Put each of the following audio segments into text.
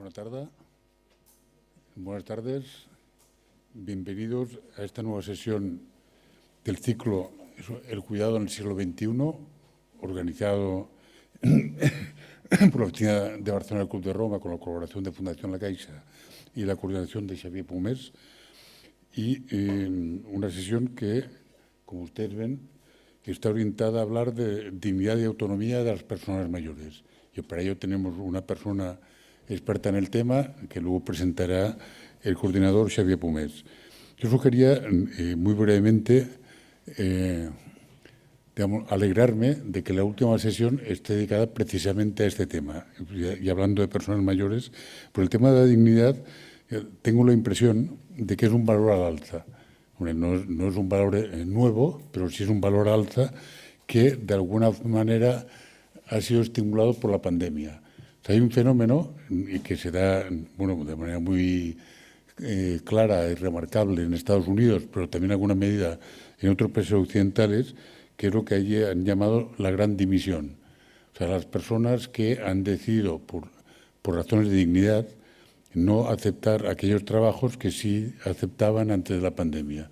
Buenas tardes. Buenas tardes. Bienvenidos a esta nueva sesión del ciclo El cuidado en el siglo XXI, organizado por la Oficina de Barcelona del Club de Roma, con la colaboración de Fundación La Caixa y la coordinación de Xavier Pomés. Y una sesión que, como ustedes ven, está orientada a hablar de dignidad y autonomía de las personas mayores. Y para ello tenemos una persona experta en el tema que luego presentará el coordinador Xavier Pomés. Yo solo quería, muy brevemente, alegrarme de que la última sesión esté dedicada precisamente a este tema. Y hablando de personas mayores, por el tema de la dignidad, tengo la impresión de que es un valor al alza. No es un valor nuevo, pero sí es un valor al alza que, de alguna manera, ha sido estimulado por la pandemia. O sea, hay un fenómeno que se da de manera muy clara y remarcable en Estados Unidos, pero también en alguna medida en otros países occidentales, que es lo que allí han llamado la gran dimisión. O sea, las personas que han decidido, por razones de dignidad, no aceptar aquellos trabajos que sí aceptaban antes de la pandemia.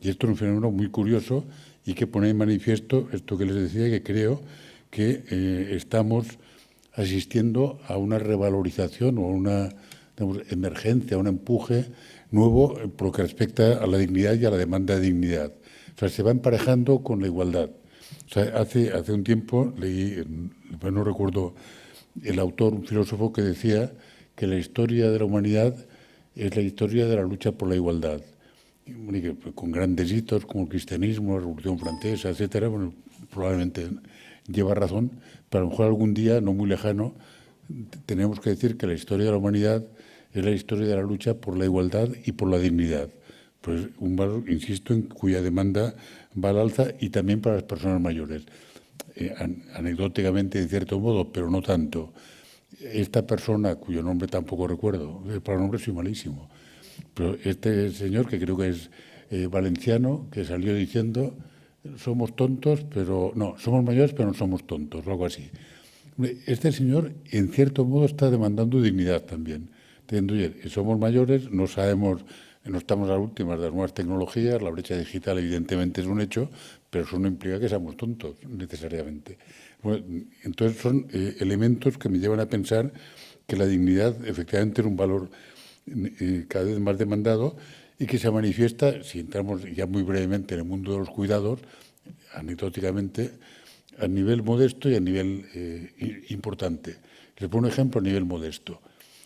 Y esto es un fenómeno muy curioso y que pone en manifiesto esto que les decía, que creo que estamos asistiendo a una revalorización o a una emergencia, a un empuje nuevo por lo que respecta a la dignidad y a la demanda de dignidad. O sea, se va emparejando con la igualdad. O sea, hace un tiempo leí, no recuerdo el autor, un filósofo, que decía que la historia de la humanidad es la historia de la lucha por la igualdad. Con grandes hitos como el cristianismo, la Revolución Francesa, etcétera, bueno, probablemente lleva razón, pero a lo mejor algún día, no muy lejano, tenemos que decir que la historia de la humanidad es la historia de la lucha por la igualdad y por la dignidad. Pues un valor, insisto, en cuya demanda va al alza y también para las personas mayores. Anecdóticamente, en cierto modo, pero no tanto. Esta persona, cuyo nombre tampoco recuerdo, para el nombre soy malísimo, pero este señor, que creo que es valenciano, que salió diciendo: somos tontos, pero no, somos mayores, pero no somos tontos, o algo así. Este señor, en cierto modo, está demandando dignidad también. Diciendo, oye, somos mayores, no sabemos, no estamos a las últimas de las nuevas tecnologías, la brecha digital evidentemente es un hecho, pero eso no implica que seamos tontos, necesariamente. Bueno, entonces son elementos que me llevan a pensar que la dignidad efectivamente es un valor cada vez más demandado y que se manifiesta, si entramos ya muy brevemente en el mundo de los cuidados, anecdóticamente, a nivel modesto y a nivel importante. Les pongo un ejemplo a nivel modesto.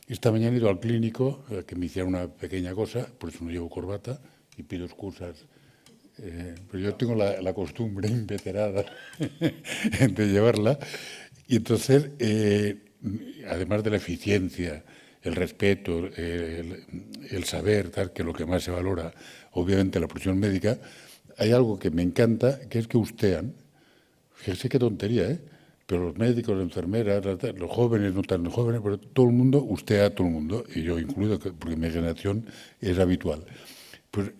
Esta mañana he ido al clínico a que me hiciera una pequeña cosa, por eso no llevo corbata y pido excusas, pero yo tengo la costumbre inveterada de llevarla. Y entonces, además de la eficiencia, el respeto, el saber, tal, que es lo que más se valora, obviamente, la profesión médica, hay algo que me encanta, que es que ustean. Fíjese qué tontería, pero los médicos, las enfermeras, los jóvenes, no tan jóvenes, pero todo el mundo ustea a todo el mundo, y yo incluido, porque mi generación es habitual. Pues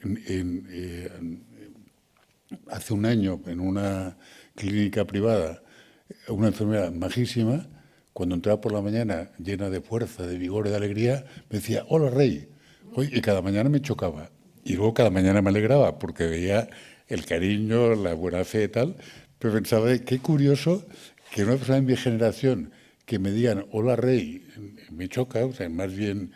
hace un año, en una clínica privada, una enfermera majísima, cuando entraba por la mañana llena de fuerza, de vigor y de alegría, me decía: hola, Rey. Y cada mañana me chocaba. Y luego cada mañana me alegraba, porque veía el cariño, la buena fe y tal. Pero pensaba, qué curioso que una persona de mi generación que me digan hola, Rey, me choca, o sea, más bien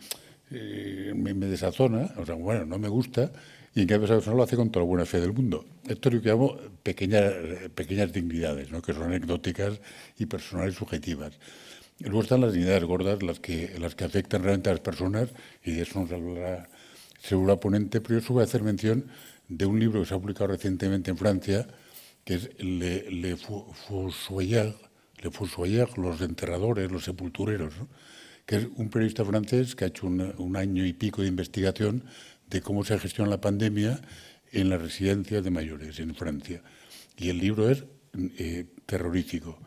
me desazona, o sea, bueno, no me gusta, y en cambio esa persona lo hace con toda la buena fe del mundo. Esto es lo que llamo pequeñas dignidades, ¿no?, que son anecdóticas y personales subjetivas. Y luego están las dignidades gordas, las que afectan realmente a las personas, y de eso nos hablará seguro la ponente, pero yo solo voy a hacer mención de un libro que se ha publicado recientemente en Francia, que es Le Fossoyeurs, los enterradores, los sepultureros, ¿no?, que es un periodista francés que ha hecho un año y pico de investigación de cómo se gestiona la pandemia en las residencias de mayores en Francia. Y el libro es terrorífico.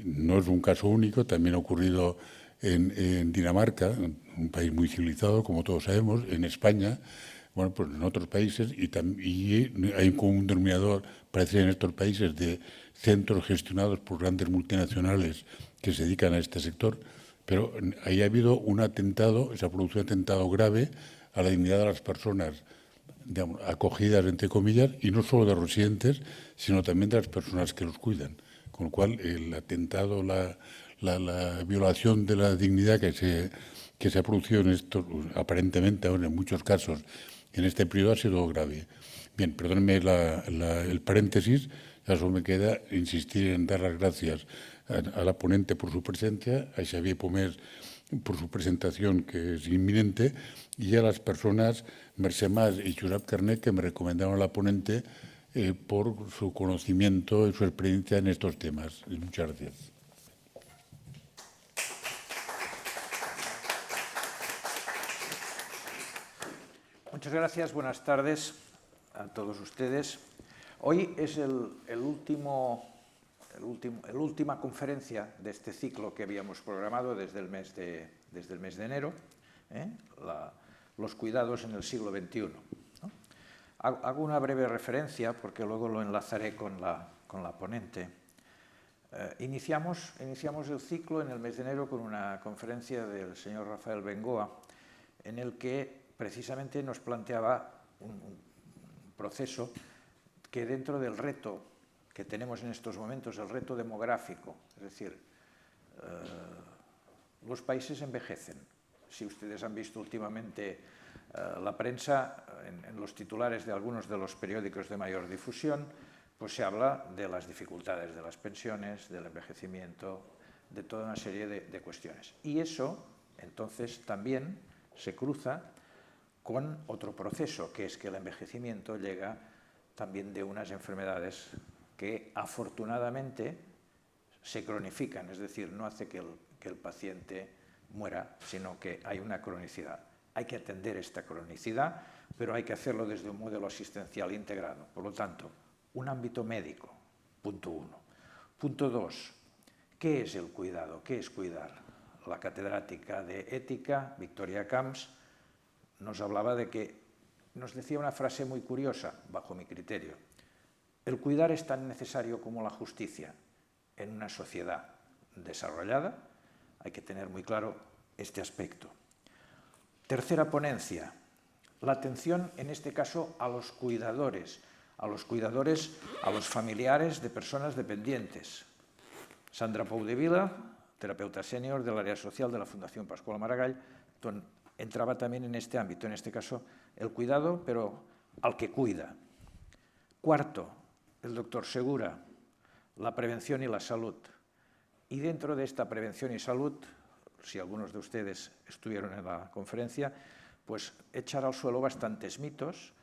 No es un caso único, también ha ocurrido en Dinamarca, un país muy civilizado, como todos sabemos, en España, bueno, pues en otros países, y hay un común denominador, parece, en estos países, de centros gestionados por grandes multinacionales que se dedican a este sector, Pero ahí ha habido un atentado, se ha producido un atentado grave a la dignidad de las personas, digamos, acogidas, entre comillas, y no solo de los residentes, sino también de las personas que los cuidan. Con lo cual, el atentado, la violación de la dignidad que se ha producido en estos, aparentemente, ahora en muchos casos, en este periodo ha sido grave. Bien, perdónenme el paréntesis, ya solo me queda insistir en dar las gracias a la ponente por su presencia, a Xavier Pomés por su presentación, que es inminente, y a las personas, Mercè Mas y Josep Carnet, que me recomendaron a la ponente por su conocimiento y su experiencia en estos temas. Muchas gracias. Muchas gracias, buenas tardes a todos ustedes. Hoy es la última conferencia de este ciclo que habíamos programado desde el mes de enero, los cuidados en el siglo XXI. ¿no? Hago una breve referencia porque luego lo enlazaré con la ponente. Iniciamos el ciclo en el mes de enero con una conferencia del señor Rafael Bengoa, en el que precisamente nos planteaba un proceso que dentro del reto que tenemos en estos momentos, el reto demográfico, es decir, los países envejecen. Si ustedes han visto últimamente la prensa, en los titulares de algunos de los periódicos de mayor difusión, pues se habla de las dificultades de las pensiones, del envejecimiento, de toda una serie de cuestiones. Y eso, entonces, también se cruza con otro proceso, que es que el envejecimiento llega también de unas enfermedades que afortunadamente se cronifican, es decir, no hace que el paciente muera, sino que hay una cronicidad. Hay que atender esta cronicidad, pero hay que hacerlo desde un modelo asistencial integrado. Por lo tanto, un ámbito médico, punto 1. Punto 2, ¿qué es el cuidado? ¿Qué es cuidar? La catedrática de Ética, Victoria Camps, nos hablaba de que, nos decía una frase muy curiosa, bajo mi criterio: el cuidar es tan necesario como la justicia. En una sociedad desarrollada hay que tener muy claro este aspecto. Tercera ponencia, la atención en este caso a los cuidadores, a los familiares de personas dependientes. Sandra Pou de Vila, terapeuta senior del área social de la Fundación Pascual Maragall, entraba también en este ámbito, en este caso el cuidado, pero al que cuida. Cuarto, el doctor Segura, la prevención y la salud. Y dentro de esta prevención y salud, si algunos de ustedes estuvieron en la conferencia, pues echar al suelo bastantes mitos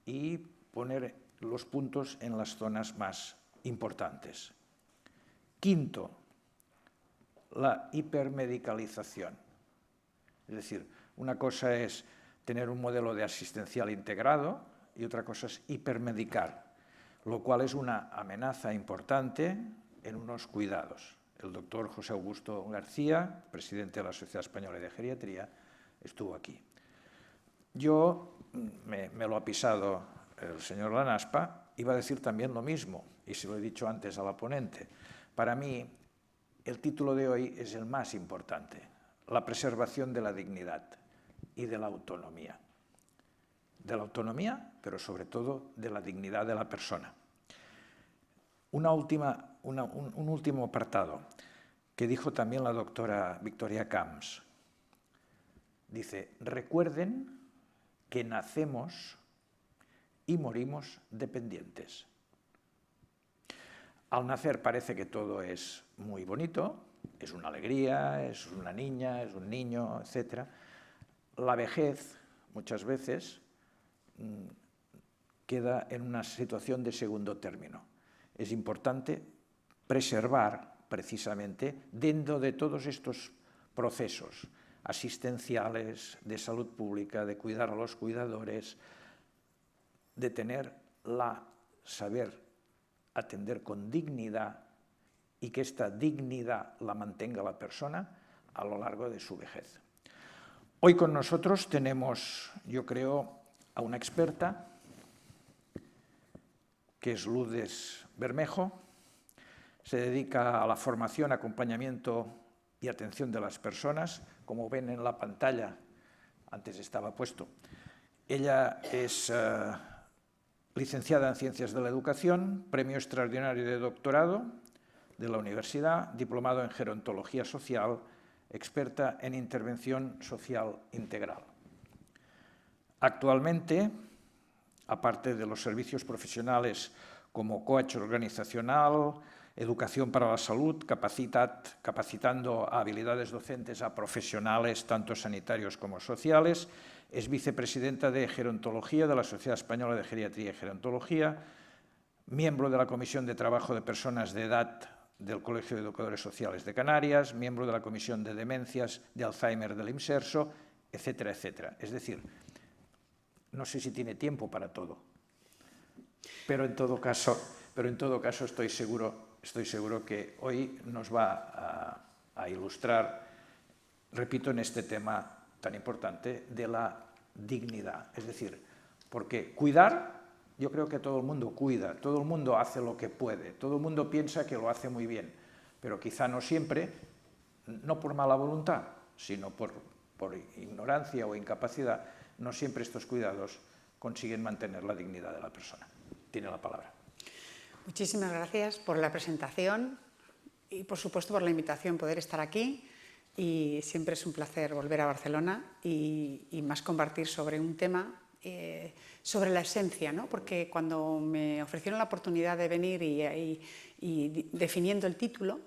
y poner los puntos en las zonas más importantes. Quinto, la hipermedicalización. Es decir, una cosa es tener un modelo de asistencial integrado y otra cosa es hipermedicar, lo cual es una amenaza importante en unos cuidados. El doctor José Augusto García, presidente de la Sociedad Española de Geriatría, estuvo aquí. Yo, me lo ha pisado el señor Lanaspa, iba a decir también lo mismo, y se lo he dicho antes a la ponente. Para mí, el título de hoy es el más importante: la preservación de la dignidad y de la autonomía. De la autonomía, pero sobre todo de la dignidad de la persona. Un último apartado que dijo también la doctora Victoria Camps. Dice: recuerden que nacemos y morimos dependientes. Al nacer parece que todo es muy bonito, es una alegría, es una niña, es un niño, etc. La vejez, muchas veces, queda en una situación de segundo término. Es importante preservar, precisamente, dentro de todos estos procesos asistenciales, de salud pública, de cuidar a los cuidadores, de saber atender con dignidad y que esta dignidad la mantenga la persona a lo largo de su vejez. Hoy con nosotros tenemos, yo creo, a una experta, que es Lourdes Bermejo. Se dedica a la formación, acompañamiento y atención de las personas, como ven en la pantalla, antes estaba puesto. Ella es licenciada en Ciencias de la Educación, premio extraordinario de doctorado de la universidad, diplomado en Gerontología Social, experta en intervención social integral. Actualmente, aparte de los servicios profesionales como coach organizacional, educación para la salud, capacitando a habilidades docentes a profesionales tanto sanitarios como sociales, es vicepresidenta de Gerontología de la Sociedad Española de Geriatría y Gerontología, miembro de la Comisión de Trabajo de Personas de Edad del Colegio de Educadores Sociales de Canarias, miembro de la Comisión de Demencias de Alzheimer del IMSERSO, etcétera, etcétera. Es decir, no sé si tiene tiempo para todo, pero en todo caso estoy seguro que hoy nos va a ilustrar, repito, en este tema tan importante de la dignidad. Es decir, porque cuidar, yo creo que todo el mundo cuida, todo el mundo hace lo que puede, todo el mundo piensa que lo hace muy bien, pero quizá no siempre, no por mala voluntad, sino por ignorancia o incapacidad, no siempre estos cuidados consiguen mantener la dignidad de la persona. Tiene la palabra. Muchísimas gracias por la presentación y, por supuesto, por la invitación, poder estar aquí. Y siempre es un placer volver a Barcelona y más compartir sobre un tema, sobre la esencia, ¿no? Porque cuando me ofrecieron la oportunidad de venir y definiendo el título,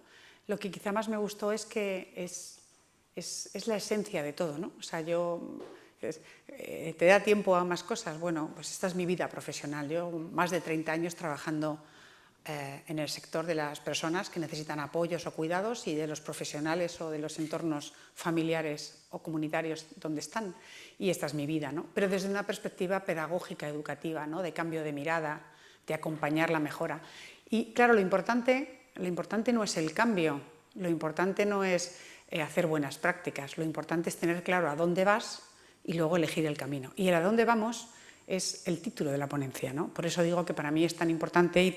lo que quizá más me gustó es que es la esencia de todo, ¿no? O sea, ¿te da tiempo a más cosas? Bueno, pues esta es mi vida profesional. Yo más de 30 años trabajando en el sector de las personas que necesitan apoyos o cuidados y de los profesionales o de los entornos familiares o comunitarios donde están. Y esta es mi vida, ¿no? Pero desde una perspectiva pedagógica, educativa, ¿no? De cambio de mirada, de acompañar la mejora. Y claro, lo importante no es el cambio, lo importante no es hacer buenas prácticas, lo importante es tener claro a dónde vas y luego elegir el camino. Y el a dónde vamos es el título de la ponencia, ¿no? Por eso digo que para mí es tan importante y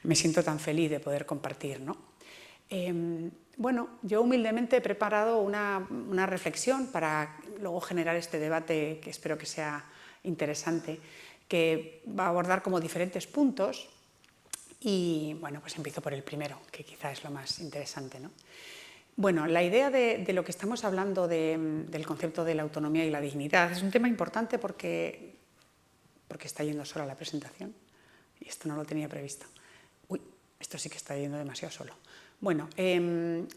me siento tan feliz de poder compartir, ¿no? Bueno, yo humildemente he preparado una reflexión para luego generar este debate que espero que sea interesante, que va a abordar como diferentes puntos y, bueno, pues empiezo por el primero, que quizá es lo más interesante, ¿no? Bueno, la idea de lo que estamos hablando del concepto de la autonomía y la dignidad es un tema importante porque está yendo sola la presentación y esto no lo tenía previsto. Uy, esto sí que está yendo demasiado solo. Bueno,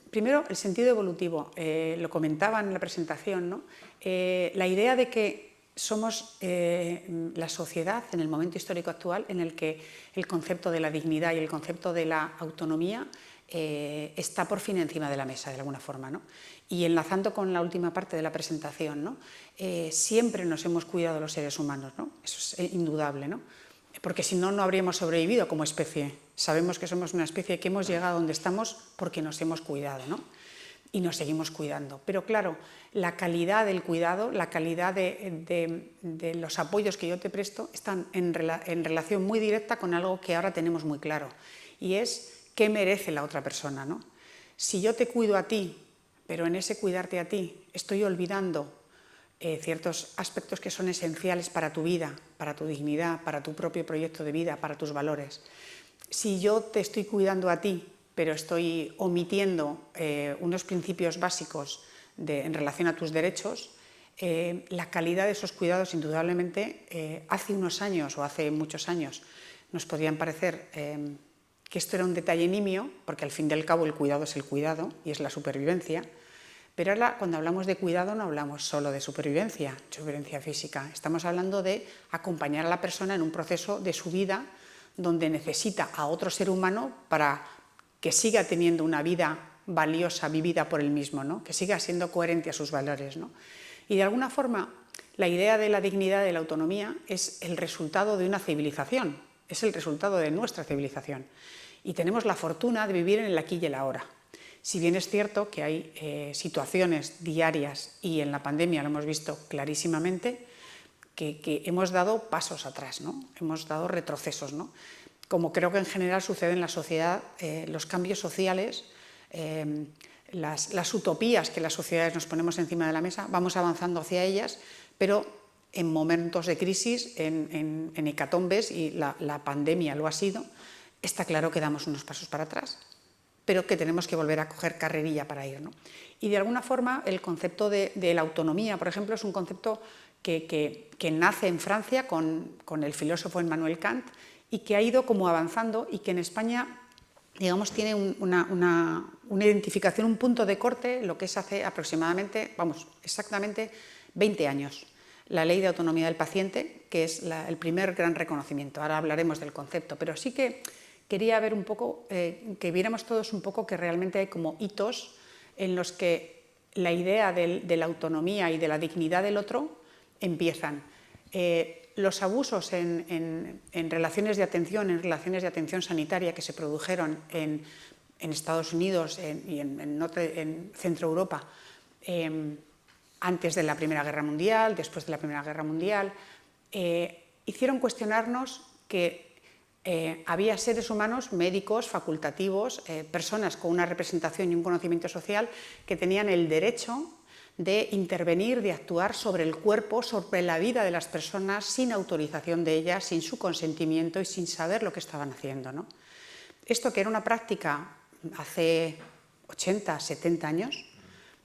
primero el sentido evolutivo, lo comentaba en la presentación, ¿no? La idea de que somos la sociedad en el momento histórico actual en el que el concepto de la dignidad y el concepto de la autonomía está por fin encima de la mesa, de alguna forma, ¿no? Y enlazando con la última parte de la presentación, ¿no? Siempre nos hemos cuidado los seres humanos, ¿no? Eso es indudable, ¿no? Porque si no, no habríamos sobrevivido como especie. Sabemos que somos una especie que hemos llegado donde estamos porque nos hemos cuidado, ¿no? Y nos seguimos cuidando. Pero claro, la calidad del cuidado, la calidad de los apoyos que yo te presto están en relación muy directa con algo que ahora tenemos muy claro, y es qué merece la otra persona, ¿no? Si yo te cuido a ti, pero en ese cuidarte a ti estoy olvidando ciertos aspectos que son esenciales para tu vida, para tu dignidad, para tu propio proyecto de vida, para tus valores. Si yo te estoy cuidando a ti, pero estoy omitiendo unos principios básicos en relación a tus derechos, la calidad de esos cuidados indudablemente hace unos años o hace muchos años nos podrían parecer que esto era un detalle nimio, porque al fin y al cabo el cuidado es el cuidado y es la supervivencia, pero ahora cuando hablamos de cuidado no hablamos solo de supervivencia física, estamos hablando de acompañar a la persona en un proceso de su vida donde necesita a otro ser humano para que siga teniendo una vida valiosa, vivida por él mismo, ¿no? Que siga siendo coherente a sus valores, ¿no? Y de alguna forma la idea de la dignidad, de la autonomía, es el resultado de una civilización, es el resultado de nuestra civilización. Y tenemos la fortuna de vivir en el aquí y el ahora. Si bien es cierto que hay situaciones diarias, y en la pandemia lo hemos visto clarísimamente, que hemos dado pasos atrás, ¿no? Hemos dado retrocesos, ¿no? Como creo que en general sucede en la sociedad, los cambios sociales las utopías que las sociedades nos ponemos encima de la mesa, vamos avanzando hacia ellas, pero en momentos de crisis, en hecatombes, y la pandemia lo ha sido, está claro que damos unos pasos para atrás, pero que tenemos que volver a coger carrerilla para ir, ¿no? Y de alguna forma el concepto de la autonomía, por ejemplo, es un concepto que nace en Francia con el filósofo Immanuel Kant y que ha ido como avanzando y que en España, digamos, tiene una identificación, un punto de corte, lo que es hace aproximadamente, exactamente 20 años. La Ley de Autonomía del Paciente, que es el primer gran reconocimiento. Ahora hablaremos del concepto, pero sí que quería ver un poco, que viéramos todos un poco que realmente hay como hitos en los que la idea de la autonomía y de la dignidad del otro empiezan. Los abusos en relaciones de atención sanitaria que se produjeron en Estados Unidos y en Centro Europa antes de la Primera Guerra Mundial, después de la Primera Guerra Mundial, hicieron cuestionarnos que había seres humanos, médicos, facultativos, personas con una representación y un conocimiento social que tenían el derecho de intervenir, de actuar sobre el cuerpo, sobre la vida de las personas, sin autorización de ellas, sin su consentimiento y sin saber lo que estaban haciendo, ¿no? Esto, que era una práctica hace 80, 70 años,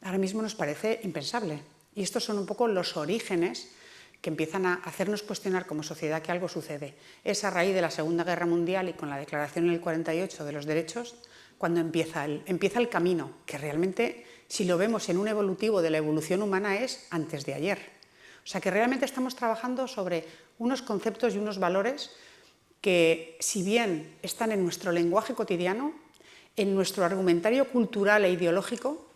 ahora mismo nos parece impensable. Y estos son un poco los orígenes que empiezan a hacernos cuestionar como sociedad que algo sucede. Es a raíz de la Segunda Guerra Mundial y con la Declaración en el 48 de los derechos cuando empieza el camino, que realmente, si lo vemos en un evolutivo de la evolución humana, es antes de ayer. O sea que realmente estamos trabajando sobre unos conceptos y unos valores que, si bien están en nuestro lenguaje cotidiano, en nuestro argumentario cultural e ideológico,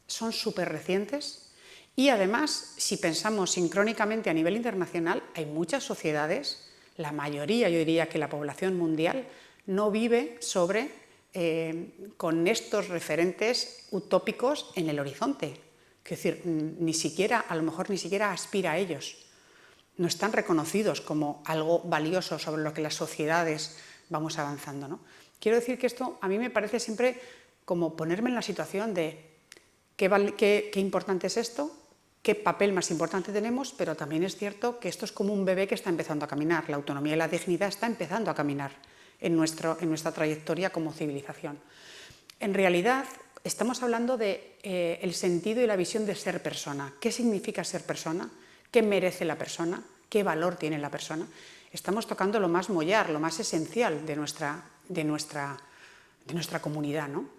son súper recientes. Y además, si pensamos sincrónicamente a nivel internacional, hay muchas sociedades, la mayoría, yo diría que la población mundial, no vive con estos referentes utópicos en el horizonte. Es decir, a lo mejor ni siquiera aspira a ellos. No están reconocidos como algo valioso sobre lo que las sociedades vamos avanzando, ¿no? Quiero decir que esto a mí me parece siempre como ponerme en la situación de qué importante es esto, qué papel más importante tenemos, pero también es cierto que esto es como un bebé que está empezando a caminar. La autonomía y la dignidad está empezando a caminar en nuestra trayectoria como civilización. En realidad, estamos hablando del sentido y la visión de ser persona. ¿Qué significa ser persona? ¿Qué merece la persona? ¿Qué valor tiene la persona? Estamos tocando lo más mollar, lo más esencial de nuestra comunidad, ¿no?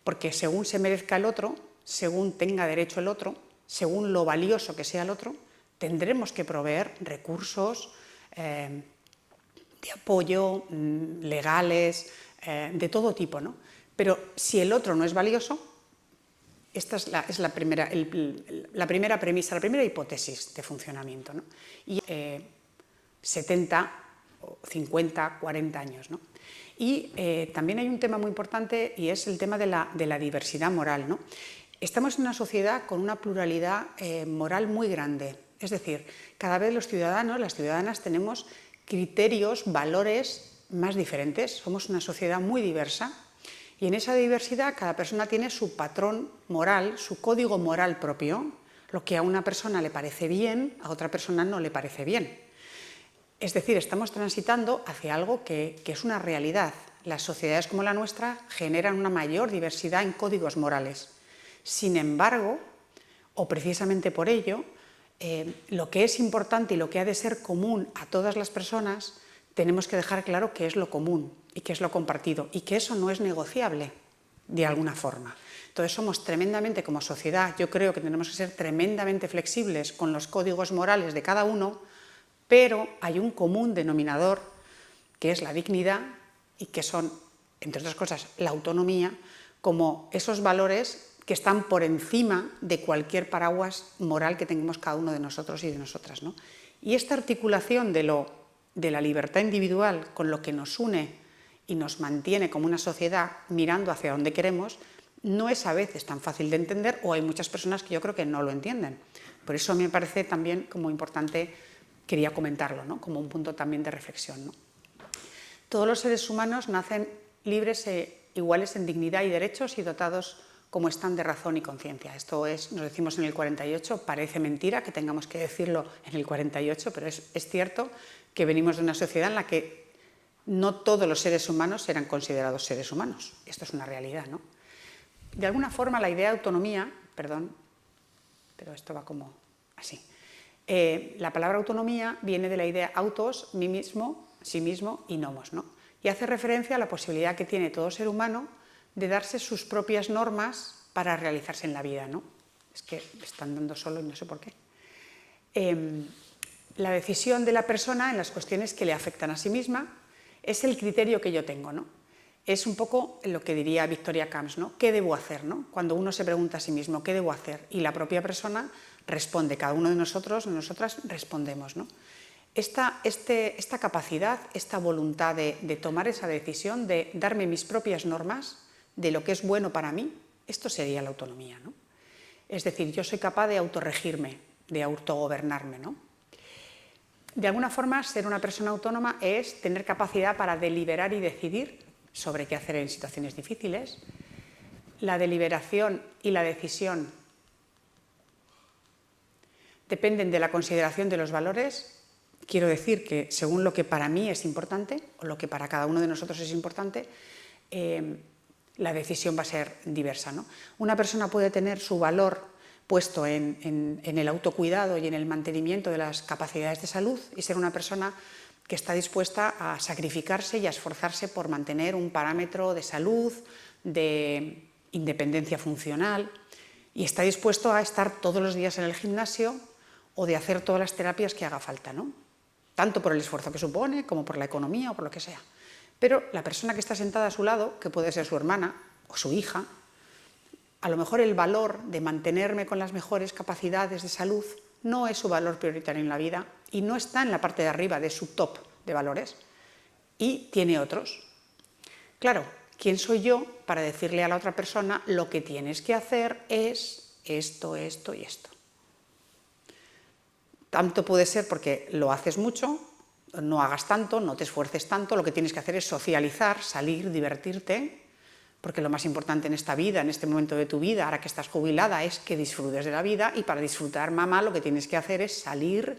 Porque según se merezca el otro, según tenga derecho el otro, según lo valioso que sea el otro, tendremos que proveer recursos de apoyo, legales, de todo tipo, ¿no? Pero si el otro no es valioso, esta es la primera premisa, la primera hipótesis de funcionamiento, ¿no? Y 70, 50, 40 años, ¿no? Y también hay un tema muy importante y es el tema de la diversidad moral, ¿no? Estamos en una sociedad con una pluralidad moral muy grande. Es decir, cada vez los ciudadanos, las ciudadanas, tenemos criterios, valores más diferentes. Somos una sociedad muy diversa y en esa diversidad cada persona tiene su patrón moral, su código moral propio. Lo que a una persona le parece bien, a otra persona no le parece bien. Es decir, estamos transitando hacia algo que es una realidad. Las sociedades como la nuestra generan una mayor diversidad en códigos morales. Sin embargo, o precisamente por ello, lo que es importante y lo que ha de ser común a todas las personas, tenemos que dejar claro qué es lo común y qué es lo compartido y que eso no es negociable de alguna forma. Entonces somos tremendamente, como sociedad, yo creo que tenemos que ser tremendamente flexibles con los códigos morales de cada uno, pero hay un común denominador que es la dignidad y que son, entre otras cosas, la autonomía, como esos valores que están por encima de cualquier paraguas moral que tengamos cada uno de nosotros y de nosotras, ¿no? Y esta articulación de la libertad individual con lo que nos une y nos mantiene como una sociedad mirando hacia donde queremos, no es a veces tan fácil de entender, o hay muchas personas que yo creo que no lo entienden. Por eso a mí me parece también como importante, quería comentarlo, ¿no? Como un punto también de reflexión, ¿no? Todos los seres humanos nacen libres e iguales en dignidad y derechos y dotados como están de razón y conciencia. Esto es, nos decimos en el 48, parece mentira que tengamos que decirlo en el 48, pero es cierto que venimos de una sociedad en la que no todos los seres humanos eran considerados seres humanos. Esto es una realidad, ¿no? De alguna forma la idea de autonomía, perdón, pero esto va como así. La palabra autonomía viene de la idea autos, mí mismo, sí mismo y nomos, ¿no? Y hace referencia a la posibilidad que tiene todo ser humano de darse sus propias normas para realizarse en la vida, ¿no? Es que me están dando solo y no sé por qué. La decisión de la persona en las cuestiones que le afectan a sí misma es el criterio que yo tengo, ¿no? Es un poco lo que diría Victoria Camps, ¿no? ¿Qué debo hacer, ¿no? Cuando uno se pregunta a sí mismo, ¿qué debo hacer? Y la propia persona responde, cada uno de nosotros, de nosotras, respondemos, ¿no? Esta capacidad, esta voluntad de tomar esa decisión, de darme mis propias normas de lo que es bueno para mí, esto sería la autonomía, ¿no? Es decir, yo soy capaz de autorregirme, de autogobernarme, ¿no? De alguna forma, ser una persona autónoma es tener capacidad para deliberar y decidir sobre qué hacer en situaciones difíciles. La deliberación y la decisión dependen de la consideración de los valores. Quiero decir que según lo que para mí es importante o lo que para cada uno de nosotros es importante, la decisión va a ser diversa, ¿no? Una persona puede tener su valor puesto en el autocuidado y en el mantenimiento de las capacidades de salud y ser una persona que está dispuesta a sacrificarse y a esforzarse por mantener un parámetro de salud, de independencia funcional, y está dispuesto a estar todos los días en el gimnasio o de hacer todas las terapias que haga falta, ¿no? Tanto por el esfuerzo que supone como por la economía o por lo que sea. Pero la persona que está sentada a su lado, que puede ser su hermana o su hija, a lo mejor el valor de mantenerme con las mejores capacidades de salud no es su valor prioritario en la vida y no está en la parte de arriba de su top de valores y tiene otros. Claro, ¿quién soy yo para decirle a la otra persona lo que tienes que hacer es esto, esto y esto? Tanto puede ser porque lo haces mucho, no hagas tanto, no te esfuerces tanto, lo que tienes que hacer es socializar, salir, divertirte, porque lo más importante en esta vida, en este momento de tu vida, ahora que estás jubilada, es que disfrutes de la vida y para disfrutar, mamá, lo que tienes que hacer es salir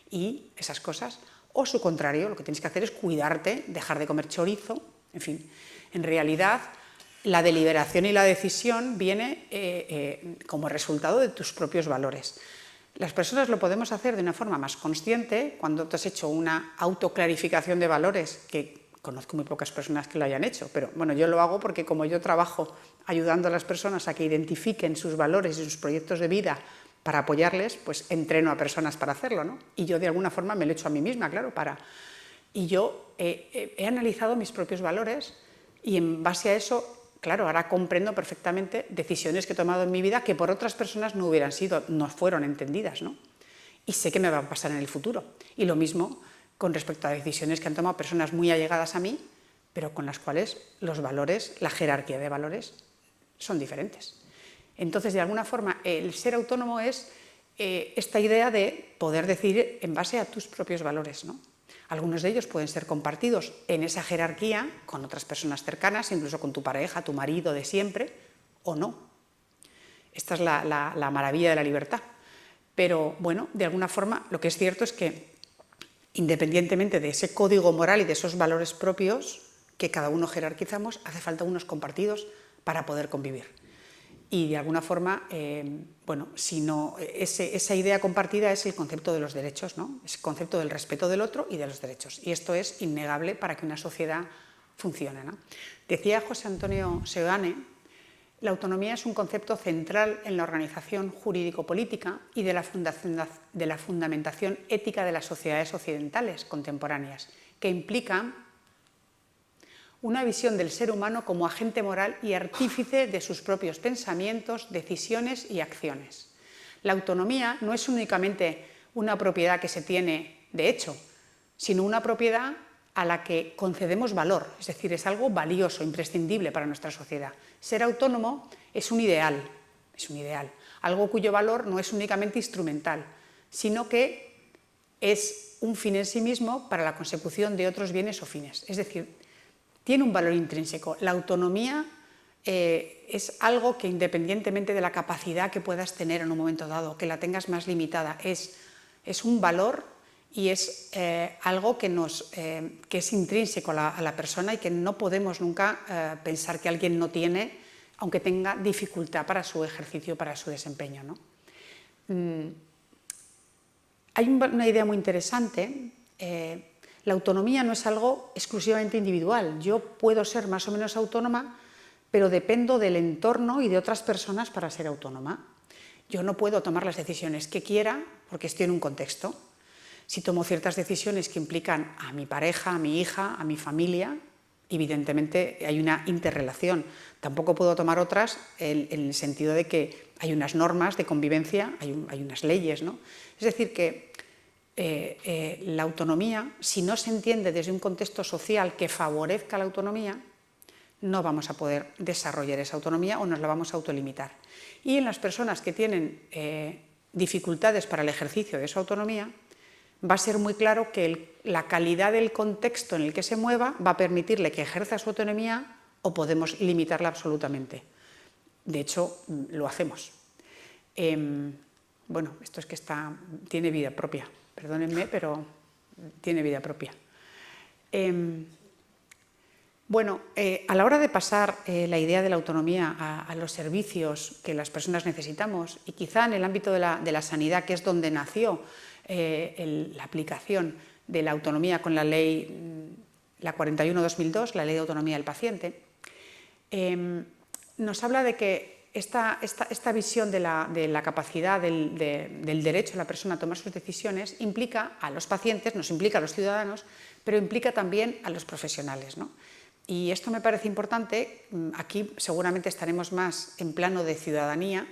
y esas cosas. O su contrario, lo que tienes que hacer es cuidarte, dejar de comer chorizo, en fin. En realidad, la deliberación y la decisión viene como resultado de tus propios valores. Las personas lo podemos hacer de una forma más consciente cuando te has hecho una autoclarificación de valores, que conozco muy pocas personas que lo hayan hecho, pero bueno, yo lo hago porque como yo trabajo ayudando a las personas a que identifiquen sus valores y sus proyectos de vida para apoyarles, pues entreno a personas para hacerlo, ¿no? Y yo de alguna forma me lo he hecho a mí misma, claro, Y yo he analizado mis propios valores y en base a eso, claro, ahora comprendo perfectamente decisiones que he tomado en mi vida que por otras personas no fueron entendidas, ¿no? Y sé que me va a pasar en el futuro. Y lo mismo con respecto a decisiones que han tomado personas muy allegadas a mí, pero con las cuales los valores, la jerarquía de valores, son diferentes. Entonces, de alguna forma, el ser autónomo es esta idea de poder decidir en base a tus propios valores, ¿no? Algunos de ellos pueden ser compartidos en esa jerarquía con otras personas cercanas, incluso con tu pareja, tu marido de siempre, o no. Esta es la maravilla de la libertad. Pero, bueno, de alguna forma, lo que es cierto es que, independientemente de ese código moral y de esos valores propios que cada uno jerarquizamos, hace falta unos compartidos para poder convivir. Y de alguna forma, bueno, si no, esa idea compartida es el concepto de los derechos, ¿no? Es el concepto del respeto del otro y de los derechos. Y esto es innegable para que una sociedad funcione, ¿no? Decía José Antonio Seoane, la autonomía es un concepto central en la organización jurídico-política y de la fundamentación ética de las sociedades occidentales contemporáneas, que implica una visión del ser humano como agente moral y artífice de sus propios pensamientos, decisiones y acciones. La autonomía no es únicamente una propiedad que se tiene de hecho, sino una propiedad a la que concedemos valor, es decir, es algo valioso, imprescindible para nuestra sociedad. Ser autónomo es un ideal, algo cuyo valor no es únicamente instrumental, sino que es un fin en sí mismo para la consecución de otros bienes o fines. Es decir, tiene un valor intrínseco. La autonomía es algo que, independientemente de la capacidad que puedas tener en un momento dado, que la tengas más limitada, es un valor y es algo que es intrínseco a la persona y que no podemos nunca pensar que alguien no tiene, aunque tenga dificultad para su ejercicio, para su desempeño, ¿no? Hay una idea muy interesante. La autonomía no es algo exclusivamente individual. Yo puedo ser más o menos autónoma, pero dependo del entorno y de otras personas para ser autónoma. Yo no puedo tomar las decisiones que quiera porque estoy en un contexto. Si tomo ciertas decisiones que implican a mi pareja, a mi hija, a mi familia, evidentemente hay una interrelación. Tampoco puedo tomar otras en el sentido de que hay unas normas de convivencia, hay unas leyes, ¿no? Es decir, que la autonomía, si no se entiende desde un contexto social que favorezca la autonomía, no vamos a poder desarrollar esa autonomía o nos la vamos a autolimitar. Y en las personas que tienen dificultades para el ejercicio de su autonomía, va a ser muy claro que la calidad del contexto en el que se mueva va a permitirle que ejerza su autonomía o podemos limitarla absolutamente. De hecho, lo hacemos. Bueno, esto es que tiene vida propia, perdónenme, pero tiene vida propia. Bueno, a la hora de pasar la idea de la autonomía a los servicios que las personas necesitamos, y quizá en el ámbito de la sanidad, que es donde nació la aplicación de la autonomía con la ley, la 41/2002, la Ley de Autonomía del Paciente, nos habla de que esta visión de la capacidad del derecho de la persona a tomar sus decisiones implica a los pacientes, nos implica a los ciudadanos, pero implica también a los profesionales, ¿no? Y esto me parece importante. Aquí seguramente estaremos más en plano de ciudadanía,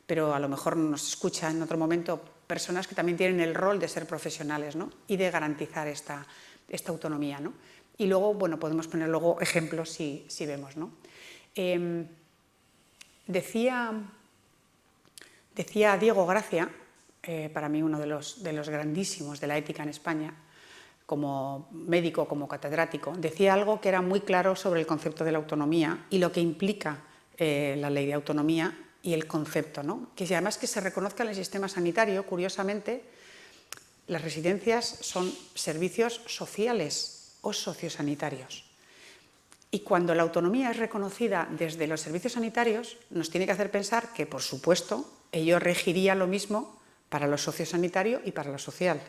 pero a lo mejor nos escucha en otro momento personas que también tienen el rol de ser profesionales, ¿no? Y de garantizar esta autonomía, ¿no? Y luego, bueno, podemos poner luego ejemplos si vemos, ¿no? Decía Diego Gracia, para mí uno de los grandísimos de la ética en España, como médico, como catedrático, decía algo que era muy claro sobre el concepto de la autonomía y lo que implica la ley de autonomía y el concepto, ¿no? Que además que se reconozca en el sistema sanitario, curiosamente, las residencias son servicios sociales o sociosanitarios. Y cuando la autonomía es reconocida desde los servicios sanitarios, nos tiene que hacer pensar que, por supuesto, ello regiría lo mismo para lo sociosanitario y para lo social.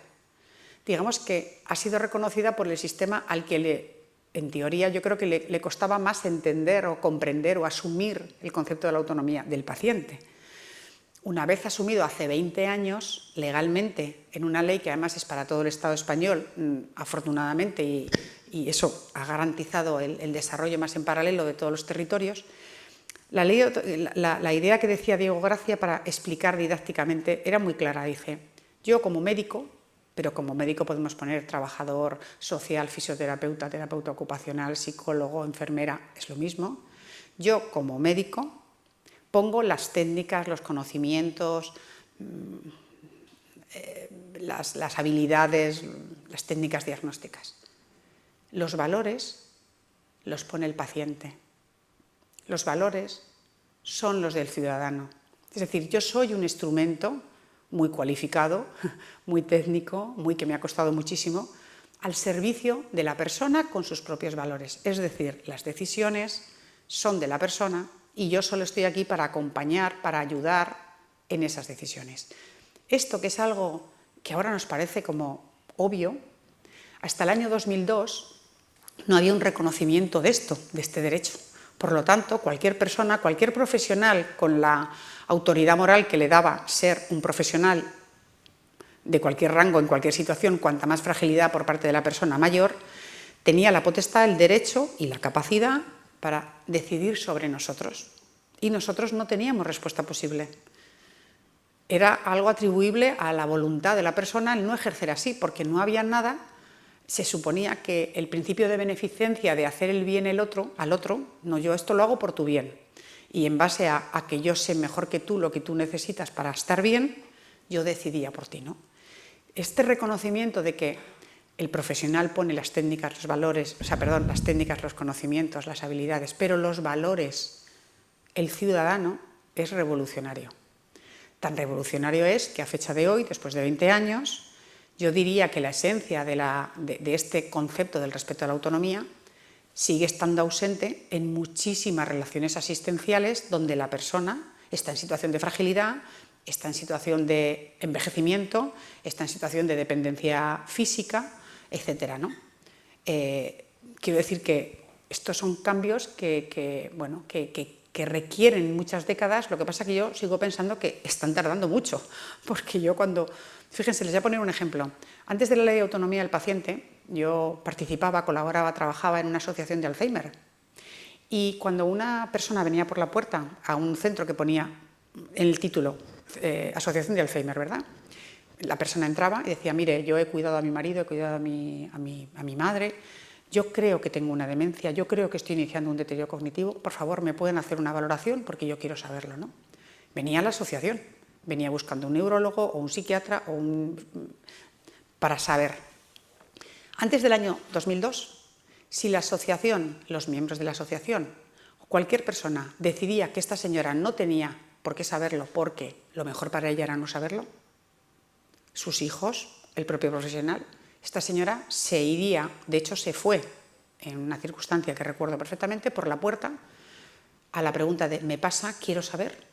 Digamos que ha sido reconocida por el sistema al que en teoría yo creo que le costaba más entender o comprender o asumir el concepto de la autonomía del paciente. Una vez asumido hace 20 años, legalmente, en una ley que además es para todo el Estado español, afortunadamente, y eso ha garantizado el desarrollo más en paralelo de todos los territorios, la idea que decía Diego Gracia para explicar didácticamente era muy clara. Dice, yo como médico, pero como médico podemos poner trabajador social, fisioterapeuta, terapeuta ocupacional, psicólogo, enfermera, es lo mismo. Yo como médico pongo las técnicas, los conocimientos, las habilidades, las técnicas diagnósticas. Los valores los pone el paciente. Los valores son los del ciudadano. Es decir, yo soy un instrumento muy cualificado, muy técnico, que me ha costado muchísimo, al servicio de la persona con sus propios valores. Es decir, las decisiones son de la persona y yo solo estoy aquí para acompañar, para ayudar en esas decisiones. Esto, que es algo que ahora nos parece como obvio, hasta el año 2002 no había un reconocimiento de este derecho. Por lo tanto, cualquier persona, cualquier profesional con la autoridad moral que le daba ser un profesional de cualquier rango, en cualquier situación, cuanta más fragilidad por parte de la persona mayor, tenía la potestad, el derecho y la capacidad para decidir sobre nosotros. Y nosotros no teníamos respuesta posible. Era algo atribuible a la voluntad de la persona el no ejercer así, porque no había nada. Se suponía que el principio de beneficencia, de hacer el bien al otro, no, yo esto lo hago por tu bien. Y en base a que yo sé mejor que tú lo que tú necesitas para estar bien, yo decidía por ti, ¿no? Este reconocimiento de que el profesional pone las técnicas, los valores, las técnicas, los conocimientos, las habilidades, pero los valores El ciudadano es revolucionario. Tan revolucionario es que a fecha de hoy, después de 20 años, yo diría que la esencia de este concepto del respeto a la autonomía sigue estando ausente en muchísimas relaciones asistenciales donde la persona está en situación de fragilidad, está en situación de envejecimiento, está en situación de dependencia física, etcétera, ¿no? Quiero decir que estos son cambios que requieren muchas décadas. Lo que pasa es que yo sigo pensando que están tardando mucho, porque yo fíjense, les voy a poner un ejemplo. Antes de la Ley de Autonomía del Paciente, yo participaba, colaboraba, trabajaba en una asociación de Alzheimer. Y cuando una persona venía por la puerta a un centro que ponía en el título Asociación de Alzheimer, ¿verdad? La persona entraba y decía, mire, yo he cuidado a mi marido, he cuidado a mi madre, yo creo que tengo una demencia, yo creo que estoy iniciando un deterioro cognitivo, por favor, ¿me pueden hacer una valoración? Porque yo quiero saberlo, ¿no? Venía a la asociación, venía buscando un neurólogo o un psiquiatra para saber. Antes del año 2002, si la asociación, los miembros de la asociación o cualquier persona decidía que esta señora no tenía por qué saberlo porque lo mejor para ella era no saberlo, sus hijos, el propio profesional, esta señora se iría, de hecho se fue, en una circunstancia que recuerdo perfectamente, por la puerta a la pregunta de ¿me pasa? Quiero saber,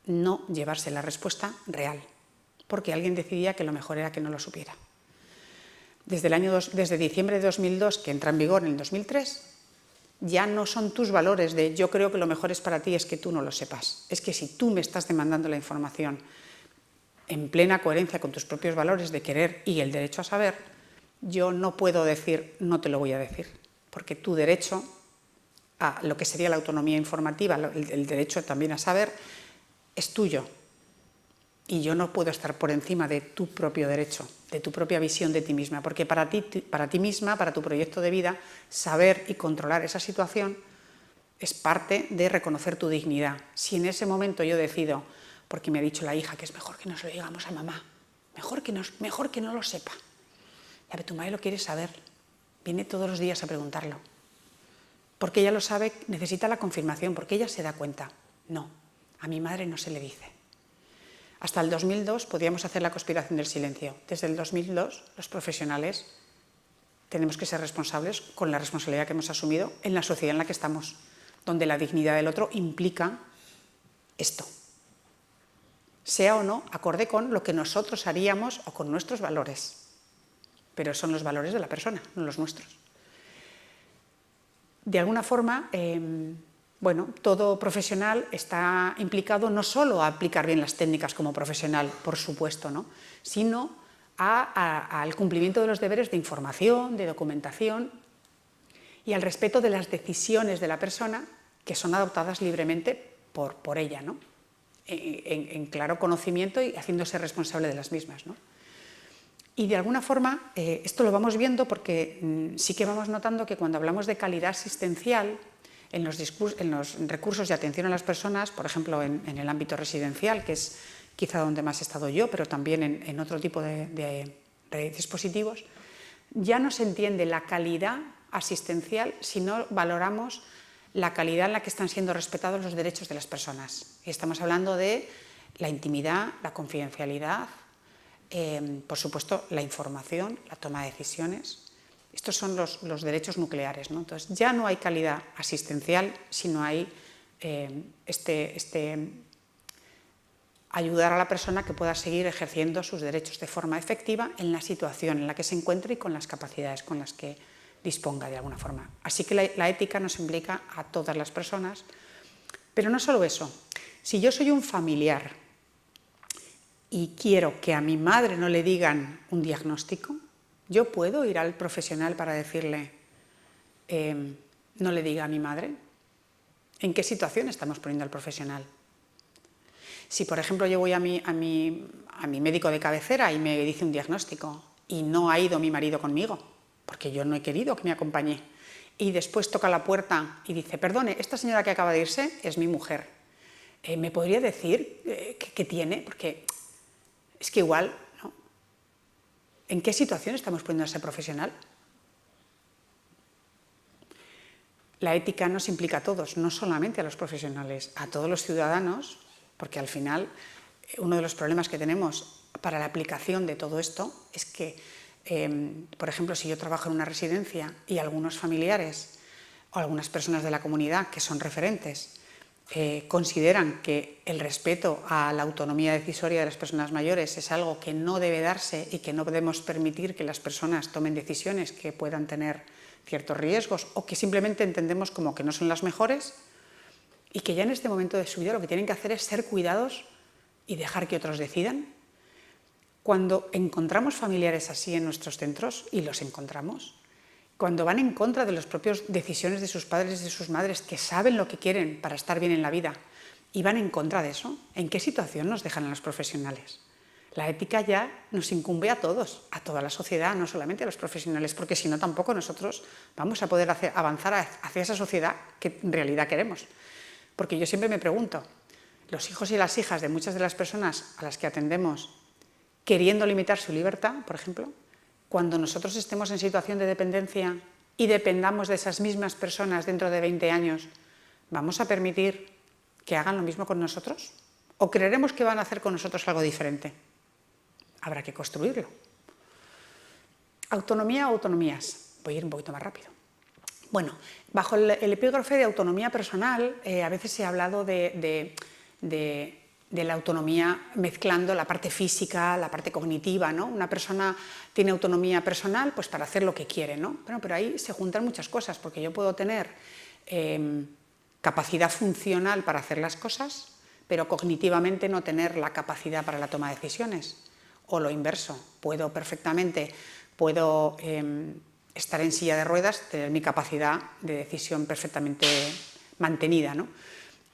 no llevarse la respuesta real, porque alguien decidía que lo mejor era que no lo supiera. Desde diciembre de 2002, que entra en vigor en el 2003, ya no son tus valores de yo creo que lo mejor es para ti, es que tú no lo sepas. Es que si tú me estás demandando la información en plena coherencia con tus propios valores de querer y el derecho a saber, yo no puedo decir no te lo voy a decir, porque tu derecho a lo que sería la autonomía informativa, el derecho también a saber, es tuyo. Y yo no puedo estar por encima de tu propio derecho, de tu propia visión de ti misma, porque para ti misma, para tu proyecto de vida, saber y controlar esa situación es parte de reconocer tu dignidad. Si en ese momento yo decido, porque me ha dicho la hija que es mejor que no se lo digamos a mamá, mejor que no lo sepa. Ya ve, tu madre lo quiere saber, viene todos los días a preguntarlo. Porque ella lo sabe, necesita la confirmación, porque ella se da cuenta. No, a mi madre no se le dice. Hasta el 2002 podíamos hacer la conspiración del silencio. Desde el 2002 los profesionales tenemos que ser responsables con la responsabilidad que hemos asumido en la sociedad en la que estamos, donde la dignidad del otro implica esto. Sea o no acorde con lo que nosotros haríamos o con nuestros valores. Pero son los valores de la persona, no los nuestros. De alguna forma, todo profesional está implicado no solo a aplicar bien las técnicas como profesional, por supuesto, ¿no?, sino al cumplimiento de los deberes de información, de documentación y al respeto de las decisiones de la persona que son adoptadas libremente por ella, ¿no?, en claro conocimiento y haciéndose responsable de las mismas, ¿no? Y de alguna forma esto lo vamos viendo porque sí que vamos notando que cuando hablamos de calidad asistencial en los recursos de atención a las personas, por ejemplo en el ámbito residencial, que es quizá donde más he estado yo, pero también en otro tipo de dispositivos, ya no se entiende la calidad asistencial si no valoramos la calidad en la que están siendo respetados los derechos de las personas. Y estamos hablando de la intimidad, la confidencialidad, por supuesto la información, la toma de decisiones. Estos son los derechos nucleares, ¿no? Entonces ya no hay calidad asistencial si no hay ayudar a la persona que pueda seguir ejerciendo sus derechos de forma efectiva en la situación en la que se encuentre y con las capacidades con las que disponga de alguna forma. Así que la ética nos implica a todas las personas, pero no solo eso. Si yo soy un familiar y quiero que a mi madre no le digan un diagnóstico, ¿yo puedo ir al profesional para decirle no le diga a mi madre? ¿En qué situación estamos poniendo al profesional? Si, por ejemplo, yo voy a mi médico de cabecera y me dice un diagnóstico y no ha ido mi marido conmigo, porque yo no he querido que me acompañe, y después toca la puerta y dice, perdone, esta señora que acaba de irse es mi mujer, ¿me podría decir qué tiene? Porque es que igual, ¿no? ¿En qué situación estamos poniendo a ese profesional? la ética nos implica a todos, no solamente a los profesionales, a todos los ciudadanos, porque al final uno de los problemas que tenemos para la aplicación de todo esto es que, por ejemplo, si yo trabajo en una residencia y algunos familiares o algunas personas de la comunidad que son referentes consideran que el respeto a la autonomía decisoria de las personas mayores es algo que no debe darse y que no podemos permitir que las personas tomen decisiones que puedan tener ciertos riesgos o que simplemente entendemos como que no son las mejores y que ya en este momento de su vida lo que tienen que hacer es ser cuidados y dejar que otros decidan. Cuando encontramos familiares así en nuestros centros, y los encontramos, cuando van en contra de las propias decisiones de sus padres y de sus madres, que saben lo que quieren para estar bien en la vida, y van en contra de eso, ¿en qué situación nos dejan a los profesionales? La ética ya nos incumbe a todos, a toda la sociedad, no solamente a los profesionales, porque si no tampoco nosotros vamos a poder avanzar hacia esa sociedad que en realidad queremos. Porque yo siempre me pregunto, los hijos y las hijas de muchas de las personas a las que atendemos queriendo limitar su libertad, por ejemplo, cuando nosotros estemos en situación de dependencia y dependamos de esas mismas personas dentro de 20 años, ¿vamos a permitir que hagan lo mismo con nosotros? ¿O creeremos que van a hacer con nosotros algo diferente? Habrá que construirlo. ¿Autonomía o autonomías? Voy a ir un poquito más rápido. Bueno, bajo el epígrafe de autonomía personal, a veces se ha hablado de la autonomía mezclando la parte física, la parte cognitiva, ¿no? Una persona tiene autonomía personal pues para hacer lo que quiere, ¿no? Bueno, pero ahí se juntan muchas cosas, porque yo puedo tener capacidad funcional para hacer las cosas, pero cognitivamente no tener la capacidad para la toma de decisiones. O lo inverso, puedo estar en silla de ruedas, tener mi capacidad de decisión perfectamente mantenida, ¿no?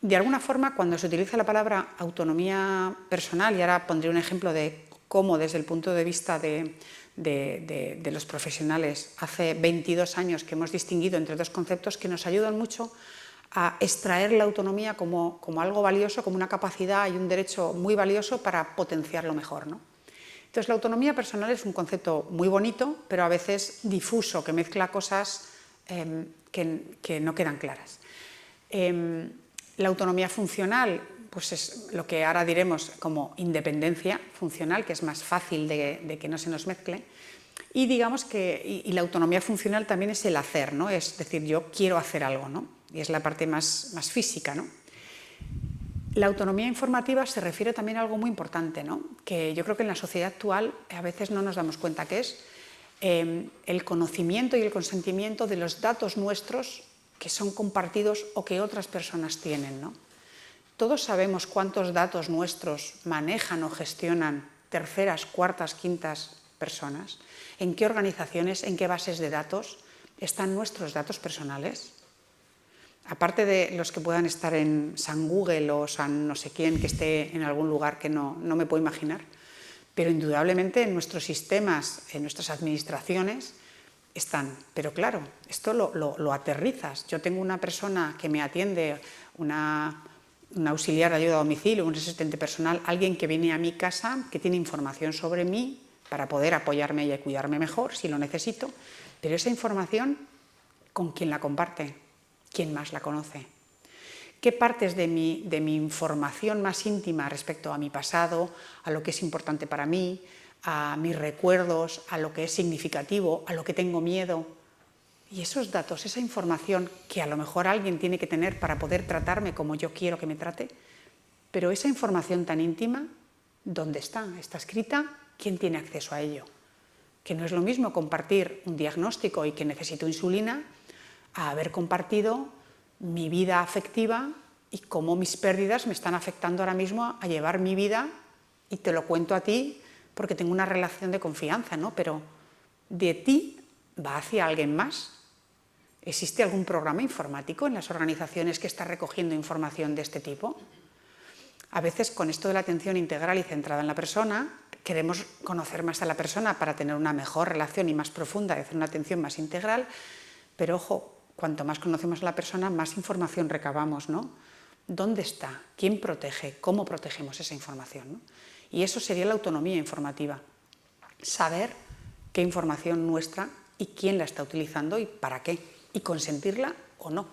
De alguna forma, cuando se utiliza la palabra autonomía personal, y ahora pondré un ejemplo de cómo desde el punto de vista de los profesionales, hace 22 años que hemos distinguido entre dos conceptos que nos ayudan mucho a extraer la autonomía como algo valioso, como una capacidad y un derecho muy valioso para potenciarlo mejor, ¿no? Entonces, la autonomía personal es un concepto muy bonito, pero a veces difuso, que mezcla cosas que no quedan claras. La autonomía funcional pues es lo que ahora diremos como independencia funcional, que es más fácil de que no se nos mezcle. Y digamos que la autonomía funcional también es el hacer, ¿no? Es decir, yo quiero hacer algo, ¿no? Y es la parte más física, ¿no? La autonomía informativa se refiere también a algo muy importante, ¿no? Que yo creo que en la sociedad actual a veces no nos damos cuenta que es el conocimiento y el consentimiento de los datos nuestros que son compartidos o que otras personas tienen, ¿no? Todos sabemos cuántos datos nuestros manejan o gestionan terceras, cuartas, quintas personas, en qué organizaciones, en qué bases de datos están nuestros datos personales. Aparte de los que puedan estar en San Google o San no sé quién que esté en algún lugar que no me puedo imaginar, pero indudablemente en nuestros sistemas, en nuestras administraciones están. Pero claro, esto lo aterrizas. Yo tengo una persona que me atiende, un auxiliar de ayuda a domicilio, un asistente personal, alguien que viene a mi casa, que tiene información sobre mí para poder apoyarme y cuidarme mejor si lo necesito, pero esa información, ¿con quién la comparte? ¿Quién más la conoce? ¿Qué partes de mi información más íntima respecto a mi pasado, a lo que es importante para mí, a mis recuerdos, a lo que es significativo, a lo que tengo miedo? Y esos datos, esa información que a lo mejor alguien tiene que tener para poder tratarme como yo quiero que me trate, pero esa información tan íntima, ¿dónde está? ¿Está escrita? ¿Quién tiene acceso a ello? Que no es lo mismo compartir un diagnóstico y que necesito insulina a haber compartido mi vida afectiva y cómo mis pérdidas me están afectando ahora mismo a llevar mi vida, y te lo cuento a ti porque tengo una relación de confianza, ¿no? Pero de ti va hacia alguien más. ¿Existe algún programa informático en las organizaciones que está recogiendo información de este tipo? A veces con esto de la atención integral y centrada en la persona, queremos conocer más a la persona para tener una mejor relación y más profunda y hacer una atención más integral, pero ojo, cuanto más conocemos a la persona, más información recabamos, ¿no? ¿Dónde está? ¿Quién protege? ¿Cómo protegemos esa información, ¿no? Y eso sería la autonomía informativa. Saber qué información nuestra y quién la está utilizando y para qué, y consentirla o no.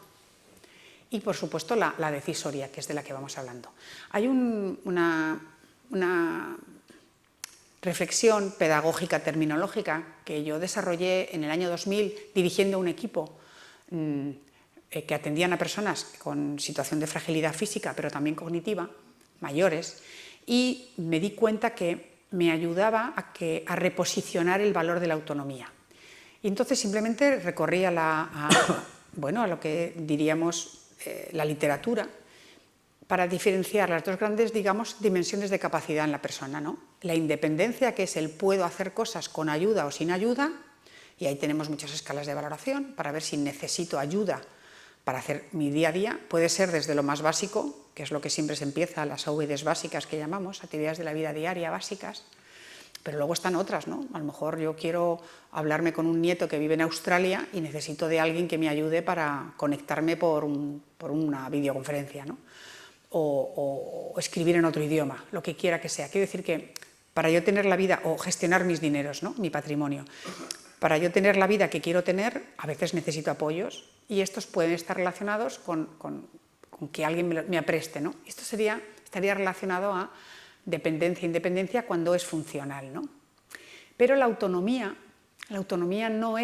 y, por supuesto, la decisoria, que es de la que vamos hablando. Hay una reflexión pedagógica terminológica que yo desarrollé en el año 2000 dirigiendo un equipo que atendían a personas con situación de fragilidad física, pero también cognitiva, mayores, y me di cuenta que me ayudaba a reposicionar el valor de la autonomía. Y entonces simplemente recorrí a lo que diríamos la literatura, para diferenciar las dos grandes, digamos, dimensiones de capacidad en la persona, ¿no? La independencia, que es el puedo hacer cosas con ayuda o sin ayuda, y ahí tenemos muchas escalas de valoración para ver si necesito ayuda para hacer mi día a día. Puede ser desde lo más básico, que es lo que siempre se empieza, las AVDs básicas que llamamos, actividades de la vida diaria básicas, pero luego están otras, ¿no? A lo mejor yo quiero hablarme con un nieto que vive en Australia y necesito de alguien que me ayude para conectarme por una videoconferencia, ¿no? O escribir en otro idioma, lo que quiera que sea. Quiero decir que para yo tener la vida, o gestionar mis dineros, ¿no? Mi patrimonio, para yo tener la vida que quiero tener, a veces necesito apoyos, y estos pueden estar relacionados con que alguien me apreste, ¿no? Esto estaría relacionado a dependencia e independencia cuando es funcional, ¿no? Pero la autonomía no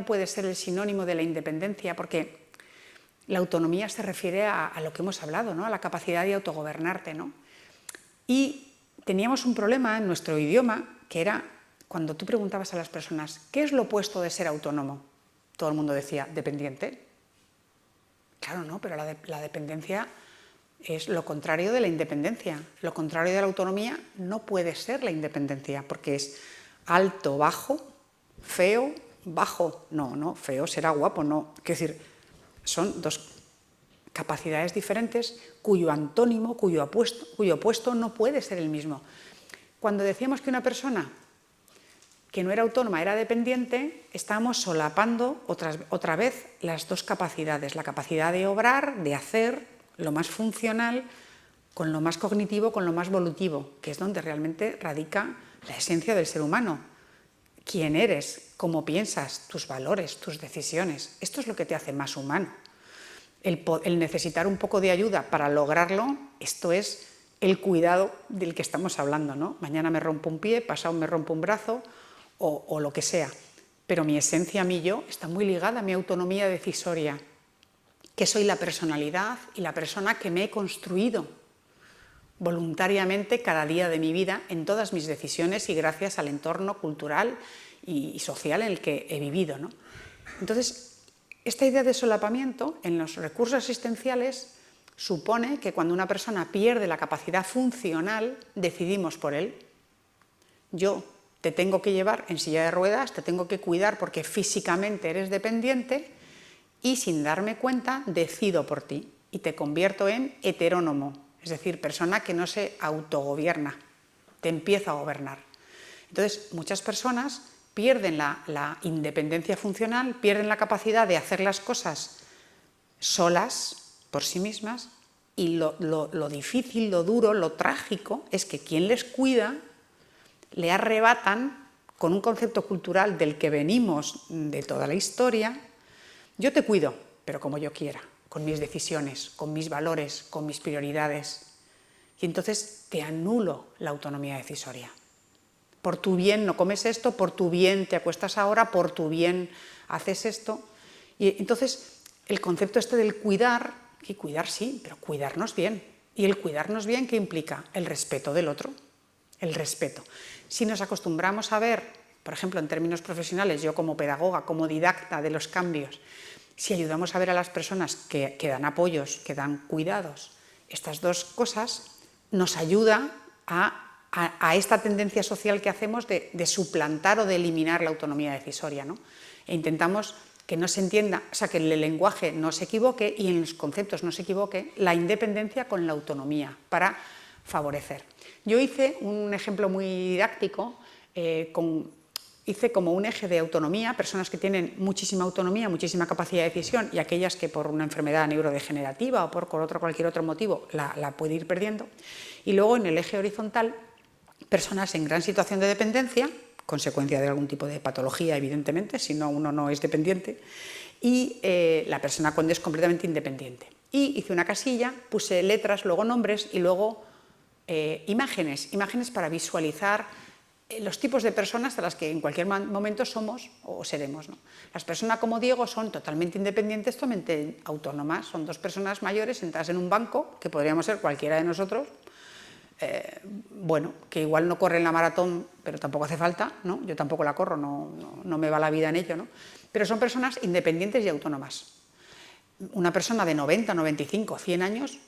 puede ser el sinónimo de la independencia, porque la autonomía se refiere a lo que hemos hablado, ¿no? A la capacidad de autogobernarte, ¿no? Y teníamos un problema en nuestro idioma, que era cuando tú preguntabas a las personas ¿qué es lo opuesto de ser autónomo? Todo el mundo decía dependiente. Claro, no, pero la dependencia es lo contrario de la independencia. Lo contrario de la autonomía no puede ser la independencia, porque es alto, bajo, feo, bajo. No, feo será guapo, no. Quiero decir, son dos capacidades diferentes cuyo antónimo, cuyo opuesto no puede ser el mismo. Cuando decíamos que una persona que no era autónoma era dependiente, estábamos solapando otra vez las dos capacidades, la capacidad de obrar, de hacer lo más funcional, con lo más cognitivo, con lo más volutivo, que es donde realmente radica la esencia del ser humano. Quién eres, cómo piensas, tus valores, tus decisiones. Esto es lo que te hace más humano. El necesitar un poco de ayuda para lograrlo, esto es el cuidado del que estamos hablando, ¿no? Mañana me rompo un pie, pasado me rompo un brazo o lo que sea. Pero mi esencia, mi yo, está muy ligada a mi autonomía decisoria, que soy la personalidad y la persona que me he construido voluntariamente cada día de mi vida en todas mis decisiones y gracias al entorno cultural y social en el que he vivido, ¿no? Entonces, esta idea de solapamiento en los recursos asistenciales supone que cuando una persona pierde la capacidad funcional, decidimos por él. Yo te tengo que llevar en silla de ruedas, te tengo que cuidar porque físicamente eres dependiente y sin darme cuenta decido por ti y te convierto en heterónomo, es decir, persona que no se autogobierna, te empiezo a gobernar. Entonces, muchas personas pierden la independencia funcional, pierden la capacidad de hacer las cosas solas, por sí mismas, y lo difícil, lo duro, lo trágico es que quien les cuida le arrebatan con un concepto cultural del que venimos de toda la historia. Yo te cuido, pero como yo quiera, con mis decisiones, con mis valores, con mis prioridades. Y entonces te anulo la autonomía decisoria. Por tu bien no comes esto, por tu bien te acuestas ahora, por tu bien haces esto. Y entonces el concepto este del cuidar, que cuidar sí, pero cuidarnos bien. ¿Y el cuidarnos bien qué implica? El respeto del otro, el respeto. Si nos acostumbramos a ver, por ejemplo, en términos profesionales, yo como pedagoga, como didacta de los cambios, si ayudamos a ver a las personas que dan apoyos, que dan cuidados, estas dos cosas nos ayuda a esta tendencia social que hacemos de suplantar o de eliminar la autonomía decisoria, ¿no? E intentamos que no se entienda, o sea, que el lenguaje no se equivoque y en los conceptos no se equivoque la independencia con la autonomía para favorecer. Yo hice un ejemplo muy didáctico, hice como un eje de autonomía, personas que tienen muchísima autonomía, muchísima capacidad de decisión y aquellas que por una enfermedad neurodegenerativa o por cualquier otro motivo la puede ir perdiendo. Y luego en el eje horizontal, personas en gran situación de dependencia, consecuencia de algún tipo de patología, evidentemente, si no uno no es dependiente, y la persona cuando es completamente independiente. Y hice una casilla, puse letras, luego nombres y luego imágenes para visualizar los tipos de personas a las que en cualquier momento somos o seremos, ¿no? Las personas como Diego son totalmente independientes, totalmente autónomas, son dos personas mayores sentadas en un banco, que podríamos ser cualquiera de nosotros, bueno, que igual no corren la maratón, pero tampoco hace falta, ¿no? Yo tampoco la corro, no me va la vida en ello, ¿no? Pero son personas independientes y autónomas. Una persona de 90, 95, 100 años,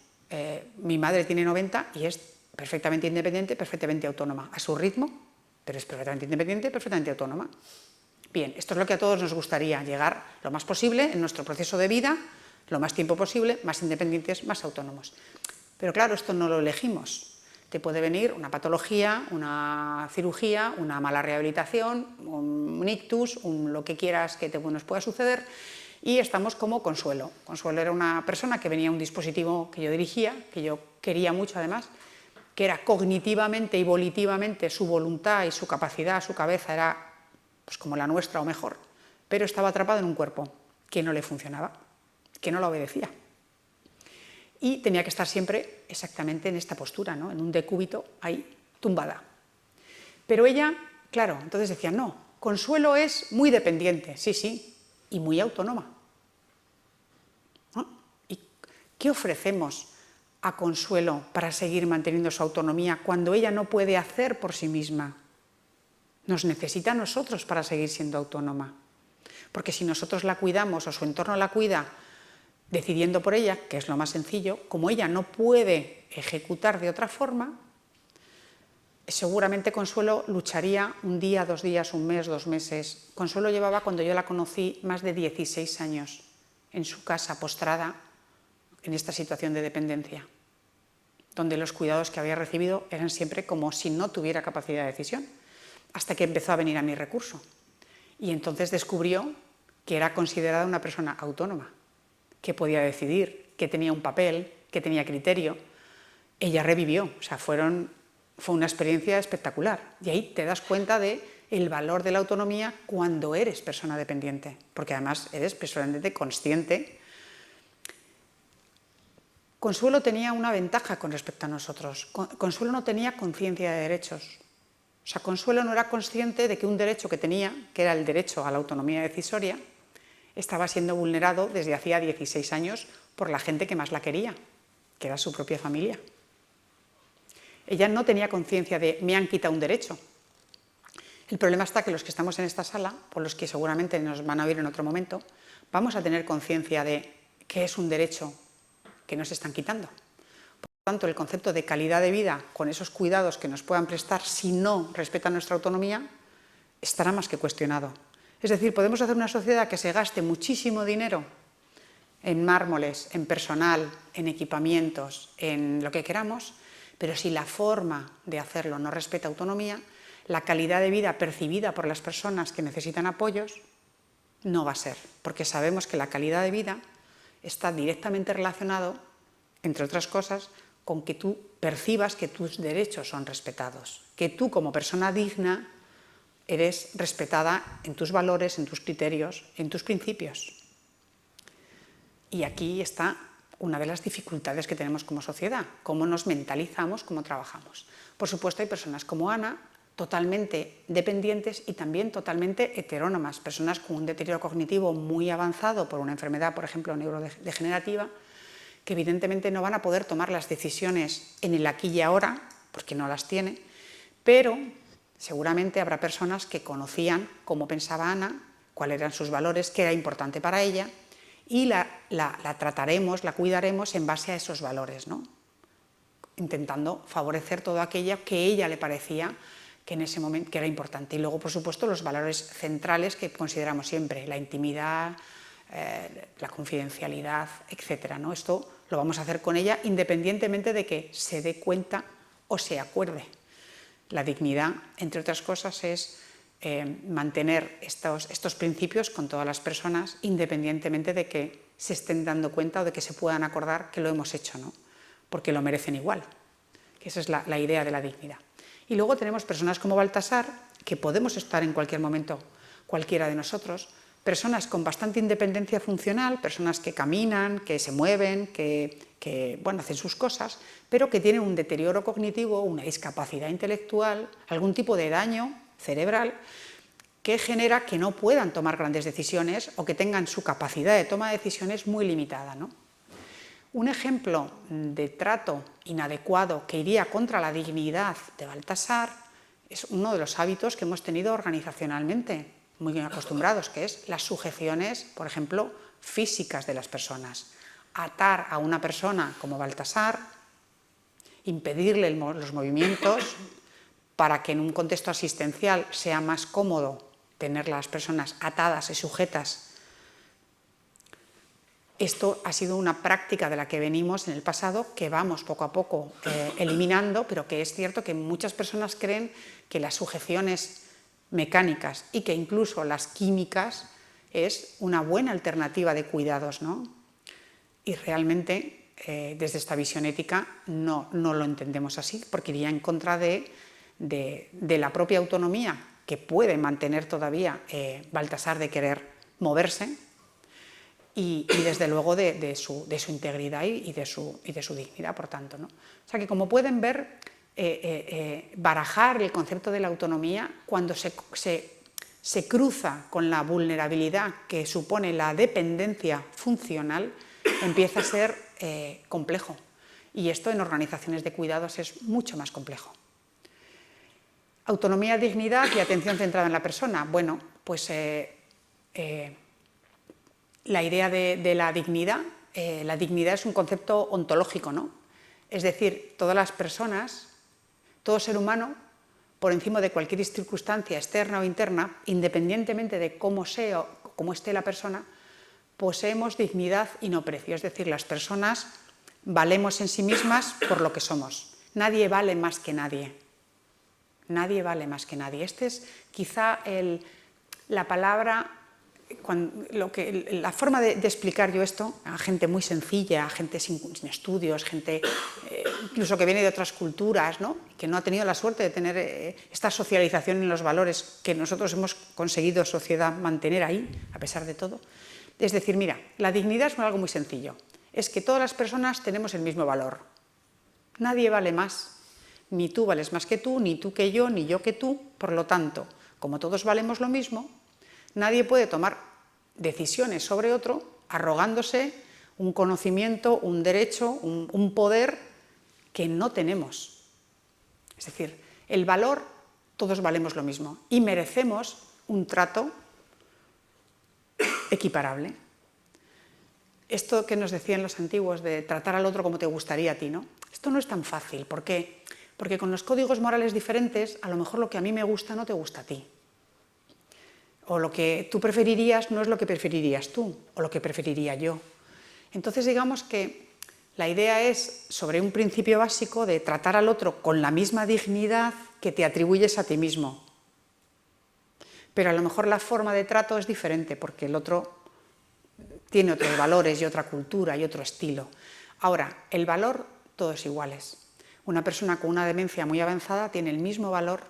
mi madre tiene 90 y es perfectamente independiente, perfectamente autónoma, a su ritmo, pero es perfectamente independiente, perfectamente autónoma. Bien, esto es lo que a todos nos gustaría, llegar lo más posible en nuestro proceso de vida, lo más tiempo posible, más independientes, más autónomos. Pero claro, esto no lo elegimos. Te puede venir una patología, una cirugía, una mala rehabilitación, un ictus, lo que quieras que nos pueda suceder, y estamos como Consuelo. Consuelo era una persona que venía a un dispositivo que yo dirigía, que yo quería mucho además, que era cognitivamente y volitivamente, su voluntad y su capacidad, su cabeza era pues como la nuestra o mejor, pero estaba atrapado en un cuerpo que no le funcionaba, que no la obedecía. Y tenía que estar siempre exactamente en esta postura, ¿no? En un decúbito, ahí, tumbada. Pero ella, claro, entonces decía, no, Consuelo es muy dependiente, sí, sí, y muy autónoma, ¿no? ¿Y qué ofrecemos a Consuelo para seguir manteniendo su autonomía cuando ella no puede hacer por sí misma? Nos necesita a nosotros para seguir siendo autónoma. Porque si nosotros la cuidamos o su entorno la cuida decidiendo por ella, que es lo más sencillo, como ella no puede ejecutar de otra forma, seguramente Consuelo lucharía un día, 2 días, un mes, 2 meses. Consuelo llevaba, cuando yo la conocí, más de 16 años en su casa, postrada en esta situación de dependencia, donde los cuidados que había recibido eran siempre como si no tuviera capacidad de decisión, hasta que empezó a venir a mi recurso. Y entonces descubrió que era considerada una persona autónoma, que podía decidir, que tenía un papel, que tenía criterio. Ella revivió, o sea, fue una experiencia espectacular. Y ahí te das cuenta del valor de la autonomía cuando eres persona dependiente, porque además eres personalmente consciente. Consuelo tenía una ventaja con respecto a nosotros. Consuelo no tenía conciencia de derechos. O sea, Consuelo no era consciente de que un derecho que tenía, que era el derecho a la autonomía decisoria, estaba siendo vulnerado desde hacía 16 años por la gente que más la quería, que era su propia familia. Ella no tenía conciencia de me han quitado un derecho. El problema está que los que estamos en esta sala, por los que seguramente nos van a oír en otro momento, vamos a tener conciencia de qué es un derecho que nos están quitando. Por lo tanto, el concepto de calidad de vida con esos cuidados que nos puedan prestar si no respetan nuestra autonomía estará más que cuestionado. Es decir, podemos hacer una sociedad que se gaste muchísimo dinero en mármoles, en personal, en equipamientos, en lo que queramos, pero si la forma de hacerlo no respeta autonomía, la calidad de vida percibida por las personas que necesitan apoyos no va a ser, porque sabemos que la calidad de vida está directamente relacionado, entre otras cosas, con que tú percibas que tus derechos son respetados, que tú como persona digna eres respetada en tus valores, en tus criterios, en tus principios. Y aquí está una de las dificultades que tenemos como sociedad, cómo nos mentalizamos, cómo trabajamos. Por supuesto, hay personas como Ana, totalmente dependientes y también totalmente heterónomas, personas con un deterioro cognitivo muy avanzado por una enfermedad, por ejemplo, neurodegenerativa, que evidentemente no van a poder tomar las decisiones en el aquí y ahora, porque no las tiene, pero seguramente habrá personas que conocían cómo pensaba Ana, cuáles eran sus valores, qué era importante para ella, y la trataremos, la cuidaremos en base a esos valores, ¿no? Intentando favorecer todo aquello que a ella le parecía que en ese momento que era importante. Y luego, por supuesto, los valores centrales que consideramos siempre, la intimidad, la confidencialidad, etcétera, ¿no? Esto lo vamos a hacer con ella independientemente de que se dé cuenta o se acuerde. La dignidad, entre otras cosas, es mantener estos principios con todas las personas independientemente de que se estén dando cuenta o de que se puedan acordar que lo hemos hecho, ¿no? Porque lo merecen igual, que esa es la idea de la dignidad. Y luego tenemos personas como Baltasar, que podemos estar en cualquier momento, cualquiera de nosotros, personas con bastante independencia funcional, personas que caminan, que se mueven, que bueno, hacen sus cosas, pero que tienen un deterioro cognitivo, una discapacidad intelectual, algún tipo de daño cerebral que genera que no puedan tomar grandes decisiones o que tengan su capacidad de toma de decisiones muy limitada, ¿no? Un ejemplo de trato inadecuado que iría contra la dignidad de Baltasar es uno de los hábitos que hemos tenido organizacionalmente, muy acostumbrados, que es las sujeciones, por ejemplo, físicas de las personas. Atar a una persona como Baltasar, impedirle los movimientos para que en un contexto asistencial sea más cómodo tener las personas atadas y sujetas. Esto ha sido una práctica de la que venimos en el pasado, que vamos poco a poco eliminando, pero que es cierto que muchas personas creen que las sujeciones mecánicas y que incluso las químicas es una buena alternativa de cuidados, ¿no? Y realmente, desde esta visión ética, no lo entendemos así, porque iría en contra de la propia autonomía que puede mantener todavía Baltasar de querer moverse, y desde luego de su integridad y de su dignidad, por tanto, ¿no? O sea que, como pueden ver, barajar el concepto de la autonomía cuando se cruza con la vulnerabilidad que supone la dependencia funcional empieza a ser complejo, y esto en organizaciones de cuidados es mucho más complejo. Autonomía, dignidad y atención centrada en la persona. Bueno, pues la idea de la dignidad es un concepto ontológico, ¿no? Es decir, todas las personas, todo ser humano, por encima de cualquier circunstancia externa o interna, independientemente de cómo sea o cómo esté la persona, poseemos dignidad y no precio. Es decir, las personas valemos en sí mismas por lo que somos. Nadie vale más que nadie. Nadie vale más que nadie. Este es quizá la palabra, la forma de explicar yo esto a gente muy sencilla, a gente sin estudios, gente incluso que viene de otras culturas, ¿no? Que no ha tenido la suerte de tener esta socialización en los valores que nosotros hemos conseguido, sociedad, mantener ahí, a pesar de todo. Es decir, mira, la dignidad es algo muy sencillo. Es que todas las personas tenemos el mismo valor. Nadie vale más. Ni tú vales más que tú, ni tú que yo, ni yo que tú. Por lo tanto, como todos valemos lo mismo, nadie puede tomar decisiones sobre otro arrogándose un conocimiento, un derecho, un poder que no tenemos. Es decir, el valor, todos valemos lo mismo y merecemos un trato equiparable. Esto que nos decían los antiguos de tratar al otro como te gustaría a ti, ¿no? Esto no es tan fácil. ¿Por qué? Porque con los códigos morales diferentes, a lo mejor lo que a mí me gusta no te gusta a ti. O lo que tú preferirías no es lo que preferirías tú, o lo que preferiría yo. Entonces, digamos que la idea es sobre un principio básico de tratar al otro con la misma dignidad que te atribuyes a ti mismo. Pero a lo mejor la forma de trato es diferente, porque el otro tiene otros valores y otra cultura y otro estilo. Ahora, el valor, todos iguales. Una persona con una demencia muy avanzada tiene el mismo valor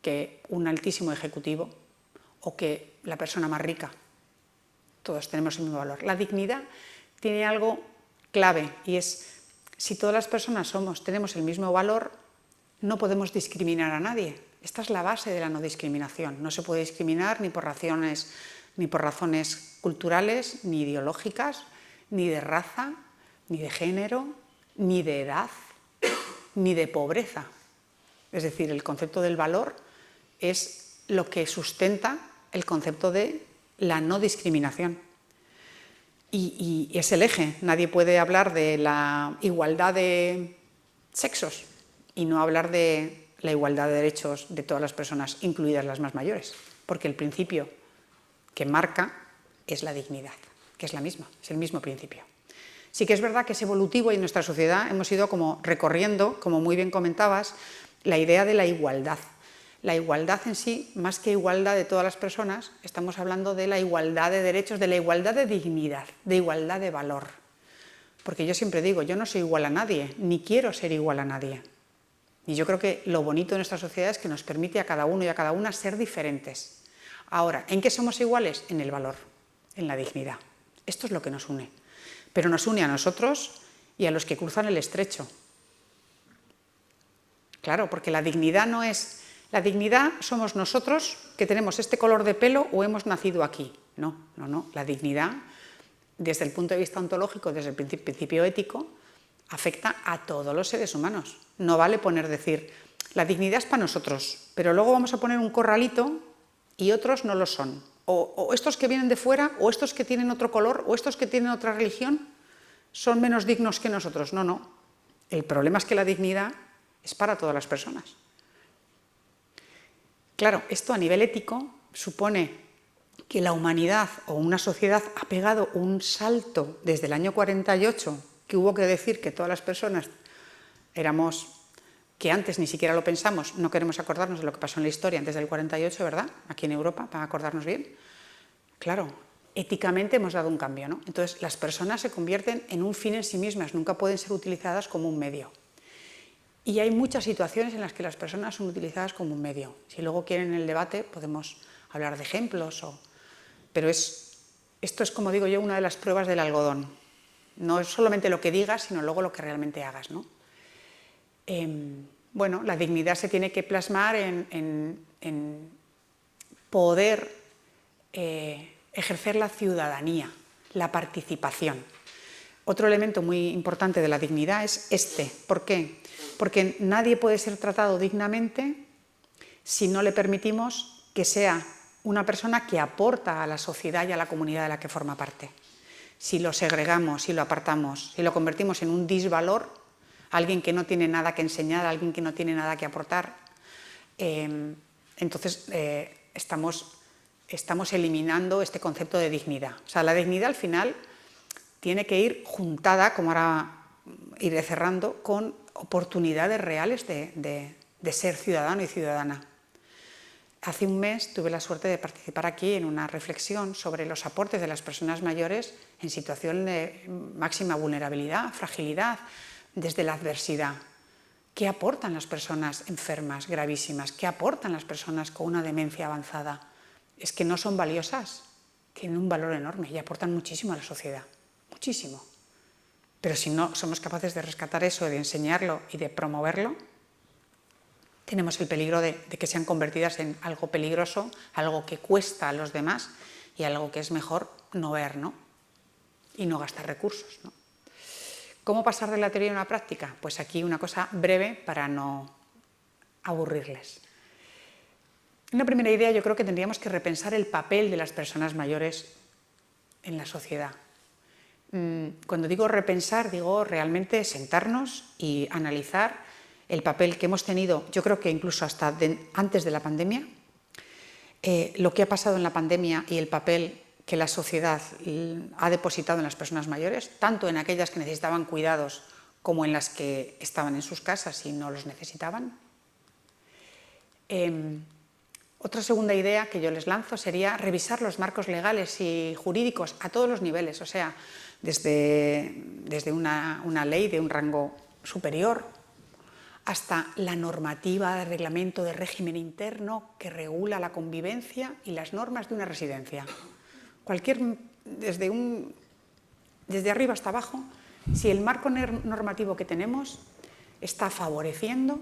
que un altísimo ejecutivo o que la persona más rica. Todos tenemos el mismo valor. La dignidad tiene algo clave, y es, si todas las personas tenemos el mismo valor, no podemos discriminar a nadie. Esta es la base de la no discriminación. No se puede discriminar ni por razones culturales, ni ideológicas, ni de raza, ni de género, ni de edad, ni de pobreza. Es decir, el concepto del valor es lo que sustenta el concepto de la no discriminación. Y es el eje. Nadie puede hablar de la igualdad de sexos y no hablar de la igualdad de derechos de todas las personas, incluidas las más mayores, porque el principio que marca es la dignidad, que es la misma, es el mismo principio. Sí que es verdad que es evolutivo y en nuestra sociedad hemos ido como recorriendo, como muy bien comentabas, la idea de la igualdad. La igualdad en sí, más que igualdad de todas las personas, estamos hablando de la igualdad de derechos, de la igualdad de dignidad, de igualdad de valor. Porque yo siempre digo, yo no soy igual a nadie, ni quiero ser igual a nadie. Y yo creo que lo bonito de nuestra sociedad es que nos permite a cada uno y a cada una ser diferentes. Ahora, ¿en qué somos iguales? En el valor, en la dignidad. Esto es lo que nos une. Pero nos une a nosotros y a los que cruzan el estrecho. Claro, porque la dignidad no es... La dignidad somos nosotros que tenemos este color de pelo o hemos nacido aquí. No, no, no. La dignidad, desde el punto de vista ontológico, desde el principio ético, afecta a todos los seres humanos. No vale decir, la dignidad es para nosotros, pero luego vamos a poner un corralito y otros no lo son. O estos que vienen de fuera, o estos que tienen otro color, o estos que tienen otra religión, son menos dignos que nosotros. No, no. El problema es que la dignidad es para todas las personas. Claro, esto a nivel ético supone que la humanidad o una sociedad ha pegado un salto desde el año 48, que hubo que decir que todas las personas éramos, que antes ni siquiera lo pensamos, no queremos acordarnos de lo que pasó en la historia antes del 48, ¿verdad? Aquí en Europa, para acordarnos bien. Claro, éticamente hemos dado un cambio, ¿no? Entonces, las personas se convierten en un fin en sí mismas, nunca pueden ser utilizadas como un medio. Y hay muchas situaciones en las que las personas son utilizadas como un medio. Si luego quieren el debate, podemos hablar de ejemplos, pero esto es, como digo yo, una de las pruebas del algodón. No es solamente lo que digas, sino luego lo que realmente hagas, ¿no? Bueno, la dignidad se tiene que plasmar en poder ejercer la ciudadanía, la participación. Otro elemento muy importante de la dignidad es este. ¿Por qué? Porque nadie puede ser tratado dignamente si no le permitimos que sea una persona que aporta a la sociedad y a la comunidad de la que forma parte. Si lo segregamos, si lo apartamos, si lo convertimos en un disvalor, alguien que no tiene nada que enseñar, alguien que no tiene nada que aportar, entonces estamos eliminando este concepto de dignidad. O sea, la dignidad al final tiene que ir juntada, como ahora iré cerrando, con oportunidades reales de ser ciudadano y ciudadana. Hace un mes tuve la suerte de participar aquí en una reflexión sobre los aportes de las personas mayores en situación de máxima vulnerabilidad, fragilidad, desde la adversidad. ¿Qué aportan las personas enfermas, gravísimas? ¿Qué aportan las personas con una demencia avanzada? Es que no son valiosas, tienen un valor enorme y aportan muchísimo a la sociedad, muchísimo. Pero si no somos capaces de rescatar eso, de enseñarlo y de promoverlo, tenemos el peligro de que sean convertidas en algo peligroso, algo que cuesta a los demás y algo que es mejor no ver, ¿no? Y no gastar recursos, ¿no? ¿Cómo pasar de la teoría a una práctica? Pues aquí una cosa breve para no aburrirles. Una primera idea, yo creo que tendríamos que repensar el papel de las personas mayores en la sociedad. Cuando digo repensar, digo realmente sentarnos y analizar el papel que hemos tenido, yo creo que incluso hasta antes de la pandemia, lo que ha pasado en la pandemia y el papel que la sociedad ha depositado en las personas mayores, tanto en aquellas que necesitaban cuidados como en las que estaban en sus casas y no los necesitaban. Otra segunda idea que yo les lanzo sería revisar los marcos legales y jurídicos a todos los niveles, o sea, desde una ley de un rango superior hasta la normativa de reglamento de régimen interno que regula la convivencia y las normas de una residencia. Desde arriba hasta abajo, si el marco normativo que tenemos está favoreciendo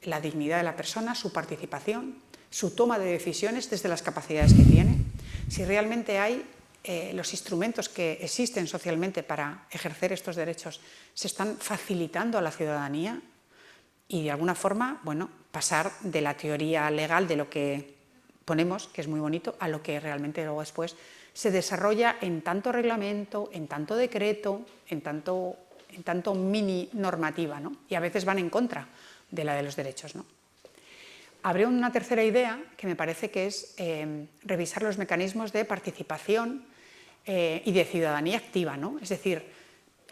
la dignidad de la persona, su participación, su toma de decisiones desde las capacidades que tiene, si realmente hay los instrumentos que existen socialmente para ejercer estos derechos se están facilitando a la ciudadanía y de alguna forma, bueno, pasar de la teoría legal de lo que ponemos, que es muy bonito, a lo que realmente luego después se desarrolla en tanto reglamento, en tanto decreto, en tanto mini normativa, ¿no? Y a veces van en contra de la de los derechos, ¿no? Habré una tercera idea que me parece que es revisar los mecanismos de participación y de ciudadanía activa, ¿no? Es decir,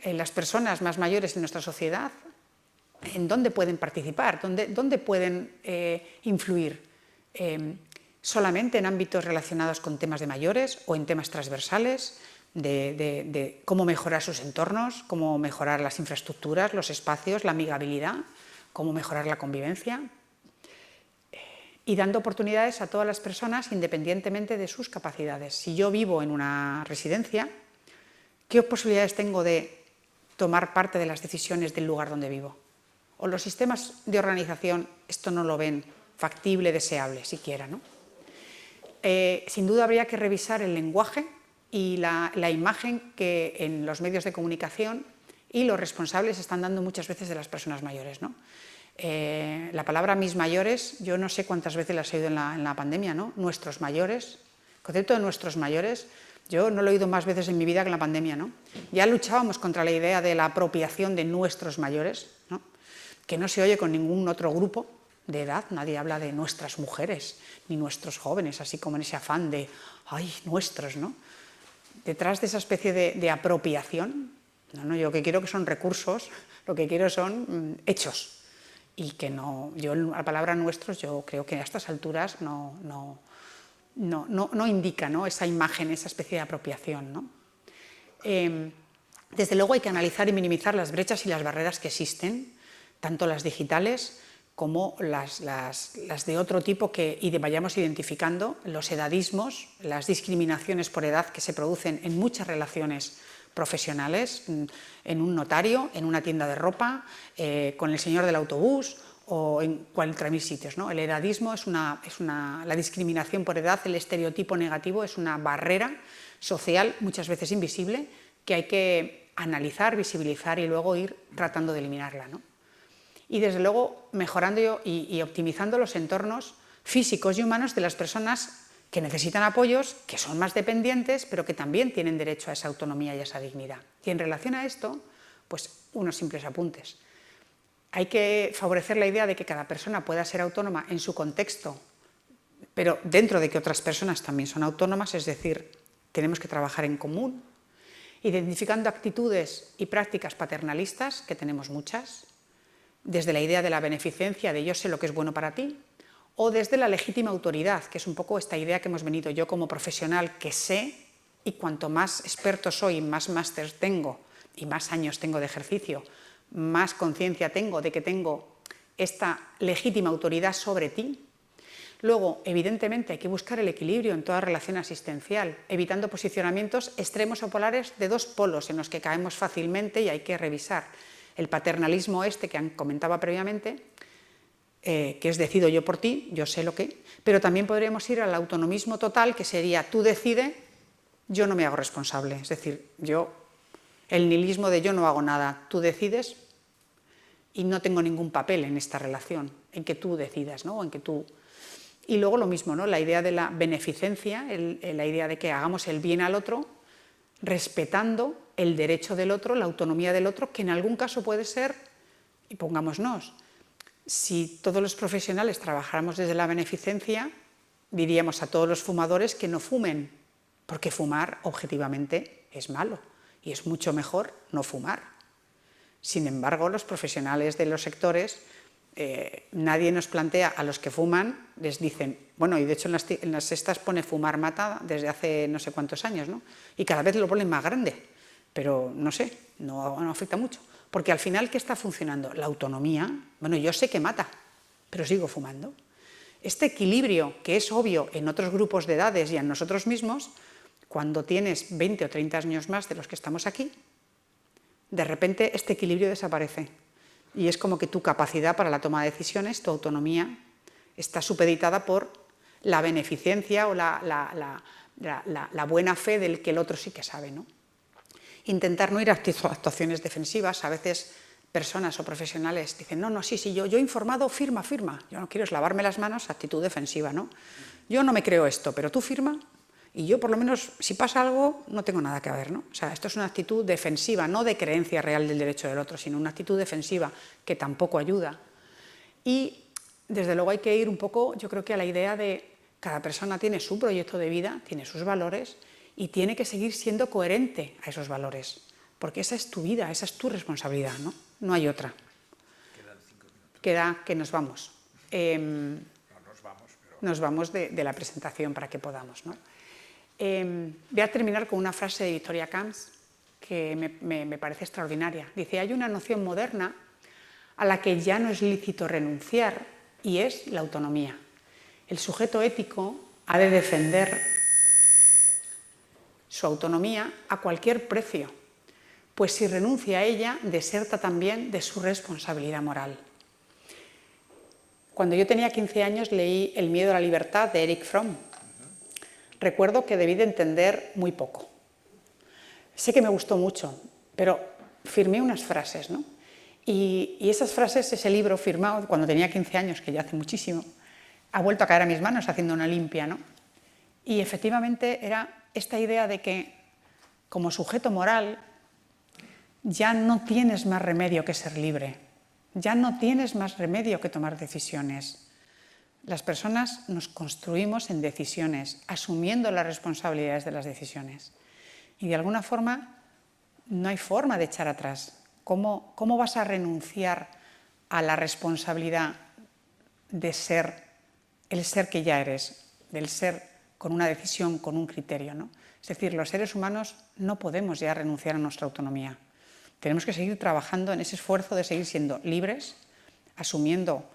las personas más mayores en nuestra sociedad, ¿en dónde pueden participar? ¿Dónde pueden influir? ¿Solamente en ámbitos relacionados con temas de mayores o en temas transversales de cómo mejorar sus entornos, cómo mejorar las infraestructuras, los espacios, la amigabilidad, cómo mejorar la convivencia? y dando oportunidades a todas las personas independientemente de sus capacidades. Si yo vivo en una residencia, ¿qué posibilidades tengo de tomar parte de las decisiones del lugar donde vivo? O los sistemas de organización esto no lo ven factible, deseable, siquiera, ¿no? Sin duda habría que revisar el lenguaje y la imagen que en los medios de comunicación y los responsables están dando muchas veces de las personas mayores, ¿no? La palabra mis mayores, yo no sé cuántas veces la he oído en la pandemia, ¿no? Nuestros mayores, el concepto de nuestros mayores, yo no lo he oído más veces en mi vida que en la pandemia, ¿no? Ya luchábamos contra la idea de la apropiación de nuestros mayores, ¿no? Que no se oye con ningún otro grupo de edad, nadie habla de nuestras mujeres, ni nuestros jóvenes, así como en ese afán de, ay, nuestros, ¿no? Detrás de esa especie de apropiación, no, yo lo que quiero que son recursos, lo que quiero son hechos, y que no, yo la palabra nuestros, yo creo que a estas alturas no indica, ¿no?, esa imagen, esa especie de apropiación, ¿no? Desde luego hay que analizar y minimizar las brechas y las barreras que existen, tanto las digitales como las de otro tipo que vayamos identificando, los edadismos, las discriminaciones por edad que se producen en muchas relaciones profesionales, en un notario, en una tienda de ropa, con el señor del autobús o en cualquier mil sitios, ¿no? El edadismo la discriminación por edad, el estereotipo negativo es una barrera social muchas veces invisible que hay que analizar, visibilizar y luego ir tratando de eliminarla, ¿no? Y desde luego mejorando y optimizando los entornos físicos y humanos de las personas que necesitan apoyos, que son más dependientes, pero que también tienen derecho a esa autonomía y a esa dignidad. Y en relación a esto, pues unos simples apuntes. Hay que favorecer la idea de que cada persona pueda ser autónoma en su contexto, pero dentro de que otras personas también son autónomas, es decir, tenemos que trabajar en común, identificando actitudes y prácticas paternalistas, que tenemos muchas, desde la idea de la beneficencia, de yo sé lo que es bueno para ti, o desde la legítima autoridad, que es un poco esta idea que hemos venido yo como profesional que sé, y cuanto más experto soy, más másters tengo y más años tengo de ejercicio, más conciencia tengo de que tengo esta legítima autoridad sobre ti. Luego, evidentemente, hay que buscar el equilibrio en toda relación asistencial, evitando posicionamientos extremos o polares de dos polos en los que caemos fácilmente y hay que revisar. El paternalismo que comentaba previamente, que es decido yo por ti, yo sé lo que, pero también podríamos ir al autonomismo total, que sería tú decide, yo no me hago responsable, es decir, el nihilismo de yo no hago nada, tú decides y no tengo ningún papel en esta relación, en que tú decidas, ¿no? En que tú... Y luego lo mismo, ¿no? La idea de la beneficencia, la idea de que hagamos el bien al otro, respetando el derecho del otro, la autonomía del otro, que en algún caso puede ser, y pongámonos, si todos los profesionales trabajáramos desde la beneficencia, diríamos a todos los fumadores que no fumen, porque fumar objetivamente es malo y es mucho mejor no fumar. Sin embargo, los profesionales de los sectores, nadie nos plantea a los que fuman, les dicen, bueno, y de hecho en las estas pone fumar mata desde hace no sé cuántos años, ¿no? Y cada vez lo ponen más grande, pero no sé, no afecta mucho. Porque al final, ¿qué está funcionando? La autonomía. Bueno, yo sé que mata, pero sigo fumando. Este equilibrio, que es obvio en otros grupos de edades y en nosotros mismos, cuando tienes 20 o 30 años más de los que estamos aquí, de repente este equilibrio desaparece. Y es como que tu capacidad para la toma de decisiones, tu autonomía, está supeditada por la beneficencia o la buena fe del que el otro sí que sabe, ¿no? Intentar no ir a actuaciones defensivas. A veces personas o profesionales dicen, no, sí, yo he informado, firma. Yo no quiero es lavarme las manos, actitud defensiva, ¿no? Yo no me creo esto, pero tú firma y yo por lo menos si pasa algo no tengo nada que ver, ¿no? O sea, esto es una actitud defensiva, no de creencia real del derecho del otro, sino una actitud defensiva que tampoco ayuda. Y desde luego hay que ir un poco, yo creo que a la idea de cada persona tiene su proyecto de vida, tiene sus valores, y tiene que seguir siendo coherente a esos valores, porque esa es tu vida, esa es tu responsabilidad, ¿no? No hay otra. Quedan 5 minutos. Queda que nos vamos. Nos vamos, pero... Nos vamos de la presentación para que podamos, ¿no? Voy a terminar con una frase de Victoria Camps que me parece extraordinaria. Dice, hay una noción moderna a la que ya no es lícito renunciar y es la autonomía. el sujeto ético ha de defender su autonomía a cualquier precio, pues si renuncia a ella, deserta también de su responsabilidad moral. Cuando yo tenía 15 años leí El miedo a la libertad de Erich Fromm. Recuerdo que debí de entender muy poco. Sé que me gustó mucho, pero firmé unas frases, ¿no? Y esas frases, ese libro firmado cuando tenía 15 años, que ya hace muchísimo, ha vuelto a caer a mis manos haciendo una limpia, ¿no? Y efectivamente era esta idea de que como sujeto moral ya no tienes más remedio que ser libre, ya no tienes más remedio que tomar decisiones. Las personas nos construimos en decisiones, asumiendo las responsabilidades de las decisiones. Y de alguna forma no hay forma de echar atrás. ¿Cómo vas a renunciar a la responsabilidad de ser el ser que ya eres, del ser con una decisión, con un criterio, ¿no? Es decir, los seres humanos no podemos ya renunciar a nuestra autonomía. Tenemos que seguir trabajando en ese esfuerzo de seguir siendo libres, asumiendo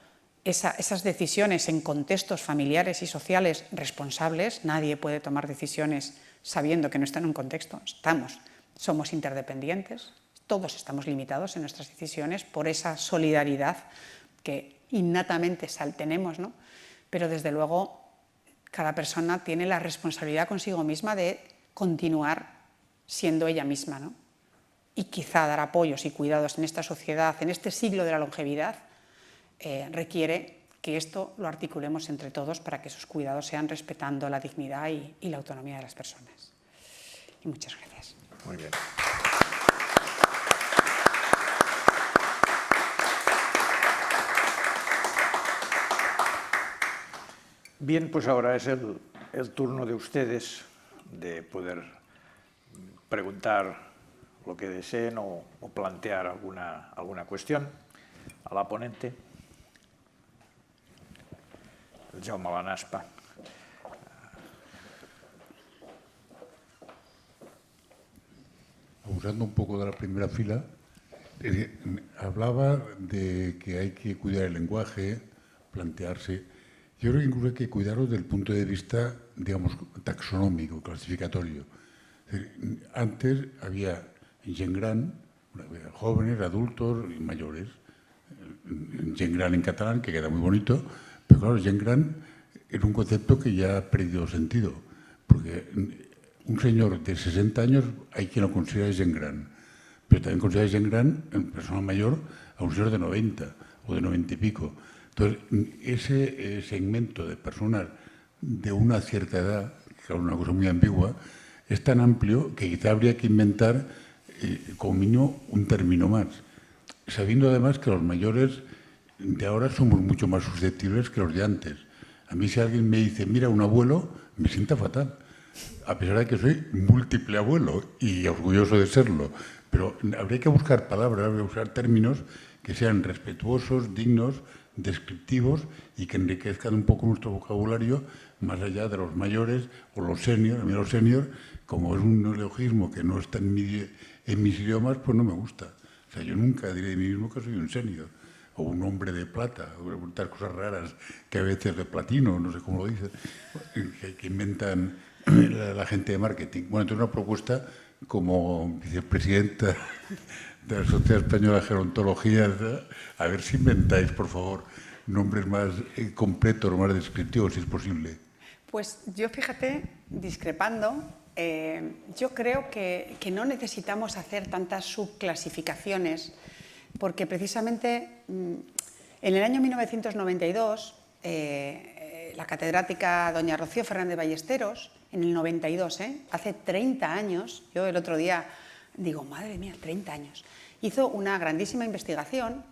esas decisiones en contextos familiares y sociales responsables. Nadie puede tomar decisiones sabiendo que no está en un contexto. Somos interdependientes, todos estamos limitados en nuestras decisiones por esa solidaridad que innatamente tenemos, ¿no? Pero desde luego cada persona tiene la responsabilidad consigo misma de continuar siendo ella misma, ¿no? Y quizá dar apoyos y cuidados en esta sociedad, en este siglo de la longevidad, requiere que esto lo articulemos entre todos para que esos cuidados sean respetando la dignidad y la autonomía de las personas. Y muchas gracias. Muy bien. Bien, pues ahora es el turno de ustedes de poder preguntar lo que deseen o plantear alguna cuestión a la ponente. El Jaume Lanaspa. Abusando un poco de la primera fila, hablaba de que hay que cuidar el lenguaje, plantearse. Yo creo que incluso hay que cuidarlo desde el punto de vista, digamos, taxonómico, clasificatorio. Antes había gent gran, jóvenes, adultos y mayores. Gent gran en catalán, que queda muy bonito, pero claro, gent gran era un concepto que ya ha perdido sentido, porque un señor de 60 años hay quien lo considera gent gran, pero también considera gent gran, en persona mayor, a un señor de 90 o de 90 y pico. Entonces, ese segmento de personas de una cierta edad, que es una cosa muy ambigua, es tan amplio que quizá habría que inventar, como mínimo, un término más, sabiendo además que los mayores de ahora somos mucho más susceptibles que los de antes. A mí si alguien me dice, mira, un abuelo, me sienta fatal, a pesar de que soy múltiple abuelo y orgulloso de serlo. Pero habría que buscar palabras, habría que buscar términos que sean respetuosos, dignos, descriptivos y que enriquezcan un poco nuestro vocabulario más allá de los mayores o los seniors. A mí los seniors, como es un neologismo que no está en mis idiomas, pues no me gusta. O sea, yo nunca diré de mí mismo que soy un senior o un hombre de plata, o muchas cosas raras que a veces de platino, no sé cómo lo dicen, que inventan la gente de marketing. Bueno, entonces una propuesta como vicepresidenta de la Sociedad Española de Gerontología, a ver si inventáis, por favor, nombres más completos, más descriptivos, si es posible. Pues yo, fíjate, discrepando, yo creo que no necesitamos hacer tantas subclasificaciones, porque precisamente en el año 1992, la catedrática doña Rocío Fernández Ballesteros, en el 92, hace 30 años, yo el otro día digo, madre mía, 30 años, hizo una grandísima investigación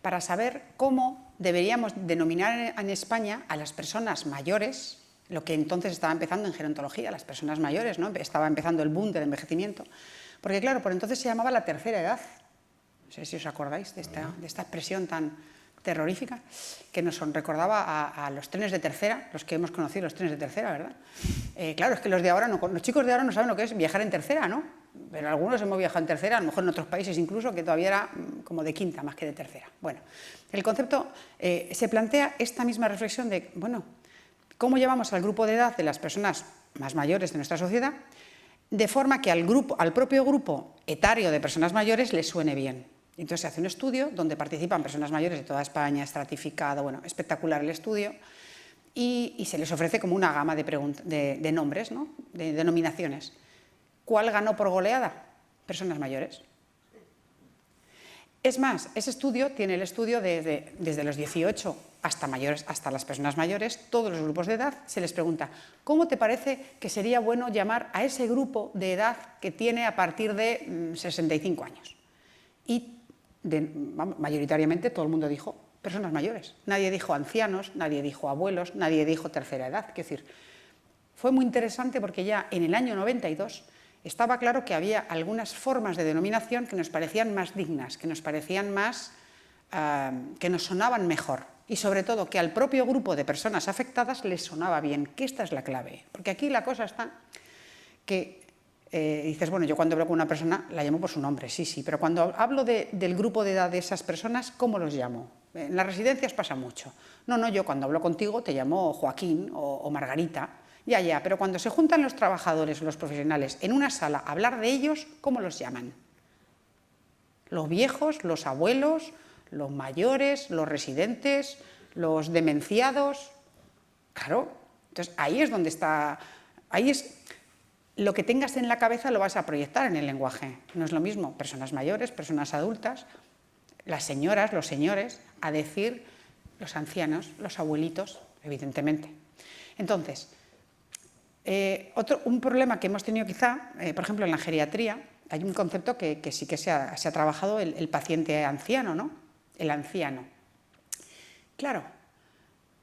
para saber cómo deberíamos denominar en España a las personas mayores, lo que entonces estaba empezando en gerontología, las personas mayores, ¿no? Estaba empezando el boom del envejecimiento, porque claro, por entonces se llamaba la tercera edad. No sé si os acordáis de esta expresión tan terrorífica, que nos recordaba a los trenes de tercera, los que hemos conocido los trenes de tercera, ¿verdad? Claro, es que los chicos de ahora no saben lo que es viajar en tercera, ¿no? Pero algunos hemos viajado en tercera, a lo mejor en otros países incluso, que todavía era como de quinta más que de tercera. Bueno, el concepto se plantea esta misma reflexión de, bueno, ¿Cómo llamamos al grupo de edad de las personas más mayores de nuestra sociedad? De forma que al propio grupo etario de personas mayores les suene bien. Entonces se hace un estudio donde participan personas mayores de toda España, estratificado, bueno, espectacular el estudio, y se les ofrece como una gama de nombres, ¿no? De denominaciones. ¿Cuál ganó por goleada? Personas mayores. Es más, ese estudio tiene el estudio desde los 18 hasta las personas mayores, todos los grupos de edad, se les pregunta ¿cómo te parece que sería bueno llamar a ese grupo de edad que tiene a partir de 65 años? Y mayoritariamente todo el mundo dijo personas mayores. Nadie dijo ancianos, nadie dijo abuelos, nadie dijo tercera edad. Es decir, fue muy interesante porque ya en el año 92 estaba claro que había algunas formas de denominación que nos parecían más dignas, que nos parecían más, que nos sonaban mejor. Y sobre todo que al propio grupo de personas afectadas les sonaba bien, que esta es la clave. Porque aquí la cosa está que dices, bueno, yo cuando hablo con una persona la llamo por su nombre, sí, pero cuando hablo del grupo de edad de esas personas, ¿cómo los llamo? En las residencias pasa mucho. No, yo cuando hablo contigo te llamo Joaquín o Margarita. Ya, pero cuando se juntan los trabajadores o los profesionales en una sala a hablar de ellos, ¿cómo los llaman? Los viejos, los abuelos, los mayores, los residentes, los demenciados. Claro, entonces ahí es donde está, ahí es lo que tengas en la cabeza lo vas a proyectar en el lenguaje. No es lo mismo personas mayores, personas adultas, las señoras, los señores, a decir los ancianos, los abuelitos, evidentemente. Entonces, un problema que hemos tenido quizá, por ejemplo, en la geriatría, hay un concepto que sí que se ha trabajado, el paciente anciano, ¿no? El anciano. Claro,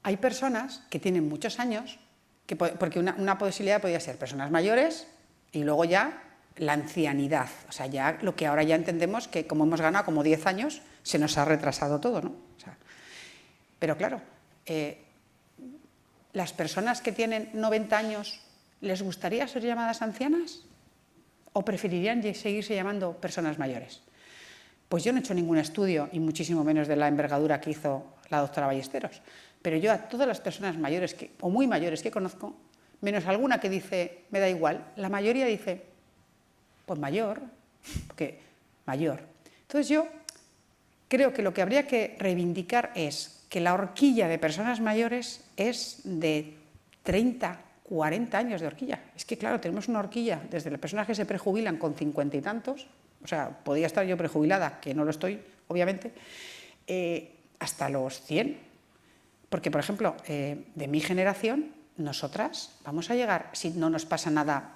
hay personas que tienen muchos años, porque una posibilidad podría ser personas mayores y luego ya la ancianidad. O sea, ya lo que ahora ya entendemos que como hemos ganado como 10 años, se nos ha retrasado todo, ¿no? O sea, pero claro, las personas que tienen 90 años, ¿les gustaría ser llamadas ancianas? ¿O preferirían seguirse llamando personas mayores? Pues yo no he hecho ningún estudio, y muchísimo menos de la envergadura que hizo la doctora Ballesteros, pero yo a todas las personas mayores, o muy mayores que conozco, menos alguna que dice, me da igual, la mayoría dice, pues mayor, porque mayor. Entonces yo creo que lo que habría que reivindicar es que la horquilla de personas mayores es de 30, 40 años de horquilla. Es que claro, tenemos una horquilla desde las personas que se prejubilan con 50 y tantos, o sea, podría estar yo prejubilada, que no lo estoy, obviamente, hasta los 100. Porque, por ejemplo, de mi generación, nosotras vamos a llegar, si no nos pasa nada,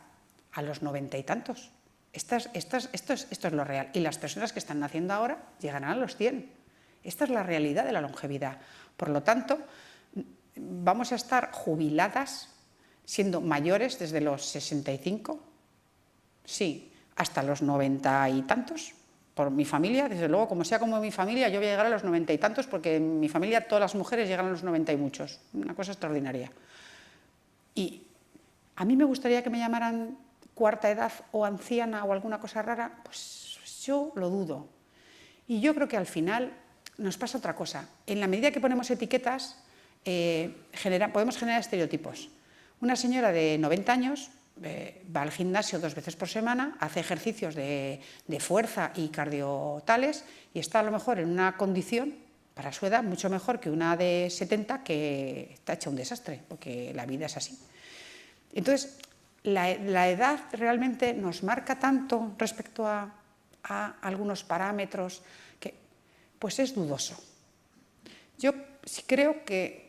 a los 90 y tantos. Esto es lo real. Y las personas que están naciendo ahora llegarán a los 100. Esta es la realidad de la longevidad. Por lo tanto, vamos a estar jubiladas siendo mayores desde los 65, sí, hasta los 90 y tantos. Por mi familia, desde luego, como sea como mi familia, yo voy a llegar a los 90 y tantos porque en mi familia todas las mujeres llegan a los 90 y muchos. Una cosa extraordinaria. Y a mí me gustaría que me llamaran cuarta edad o anciana o alguna cosa rara, pues yo lo dudo. Y yo creo que al final nos pasa otra cosa. En la medida que ponemos etiquetas, podemos generar estereotipos. Una señora de 90 años va al gimnasio 2 veces por semana, hace ejercicios de fuerza y cardiotales y está a lo mejor en una condición, para su edad, mucho mejor que una de 70 que está hecha un desastre, porque la vida es así. Entonces, la edad realmente nos marca tanto respecto a algunos parámetros que pues es dudoso. Yo creo que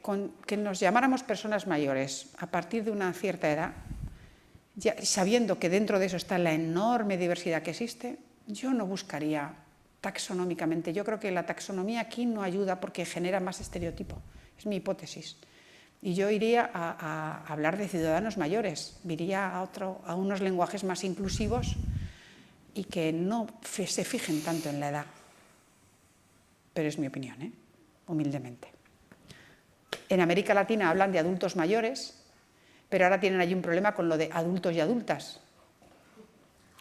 nos llamáramos personas mayores a partir de una cierta edad, ya sabiendo que dentro de eso está la enorme diversidad que existe, yo no buscaría taxonómicamente. Yo creo que la taxonomía aquí no ayuda porque genera más estereotipo. Es mi hipótesis. Y yo iría a hablar de ciudadanos mayores, iría a unos lenguajes más inclusivos y que no se fijen tanto en la edad. Pero es mi opinión, humildemente. En América Latina hablan de adultos mayores, pero ahora tienen allí un problema con lo de adultos y adultas.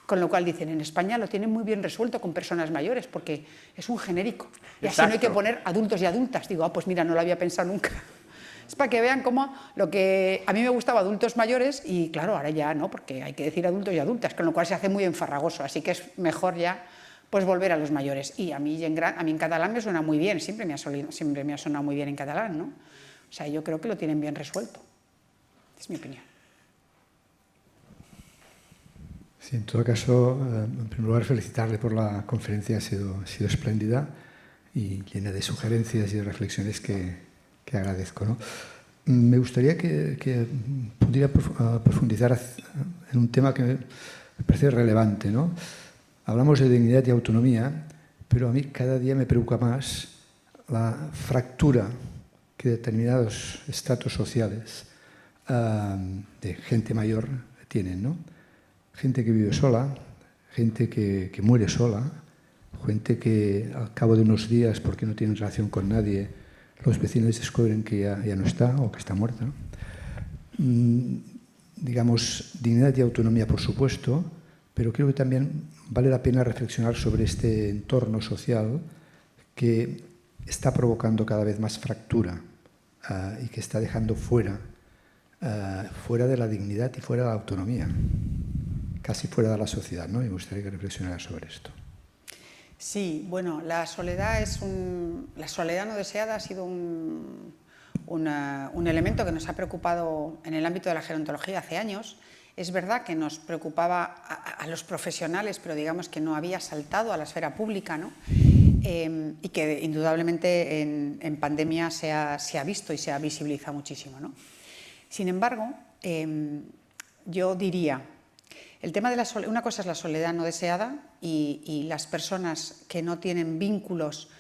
Con lo cual dicen, en España lo tienen muy bien resuelto con personas mayores, porque es un genérico. Y así no hay que poner adultos y adultas. Digo, pues mira, no lo había pensado nunca. Es para que vean cómo lo que a mí me gustaba adultos mayores, y claro, ahora ya no, porque hay que decir adultos y adultas, con lo cual se hace muy enfarragoso, así que es mejor ya pues volver a los mayores. Y a mí en catalán me suena muy bien, siempre me ha sonado muy bien en catalán, ¿no? O sea, yo creo que lo tienen bien resuelto. Es mi opinión. Sí, en todo caso, en primer lugar, felicitarle por la conferencia, ha sido espléndida y llena de sugerencias y de reflexiones que agradezco, ¿no? Me gustaría que pudiera profundizar en un tema que me parece relevante, ¿no? Hablamos de dignidad y autonomía, pero a mí cada día me preocupa más la fractura que determinados estratos sociales de gente mayor tienen, ¿no? Gente que vive sola, gente que muere sola, gente que al cabo de unos días, porque no tienen relación con nadie, los vecinos descubren que ya no está o que está muerta. Digamos, dignidad y autonomía, por supuesto, pero creo que también vale la pena reflexionar sobre este entorno social que está provocando cada vez más fractura y que está dejando fuera de la dignidad y fuera de la autonomía, casi fuera de la sociedad, ¿no? Y me gustaría que reflexionara sobre esto. Sí, bueno, la soledad no deseada ha sido un elemento que nos ha preocupado en el ámbito de la gerontología hace años. Es verdad que nos preocupaba a los profesionales, pero digamos que no había saltado a la esfera pública, ¿no? Y que indudablemente en pandemia se ha visto y se ha visibilizado muchísimo, ¿no? Sin embargo, yo diría, el tema de la soledad, una cosa es la soledad no deseada y las personas que no tienen vínculos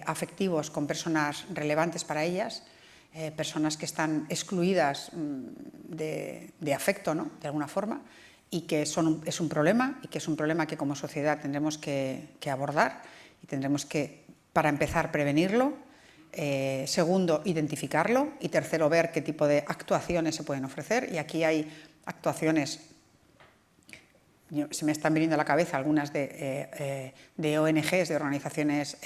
afectivos con personas relevantes para ellas, personas que están excluidas de afecto, ¿no? De alguna forma, y que es un problema, y que es un problema que como sociedad tendremos que abordar y tendremos que, para empezar, prevenirlo, segundo, identificarlo, y tercero, ver qué tipo de actuaciones se pueden ofrecer. Y aquí hay actuaciones, se me están viniendo a la cabeza algunas de ONGs, de organizaciones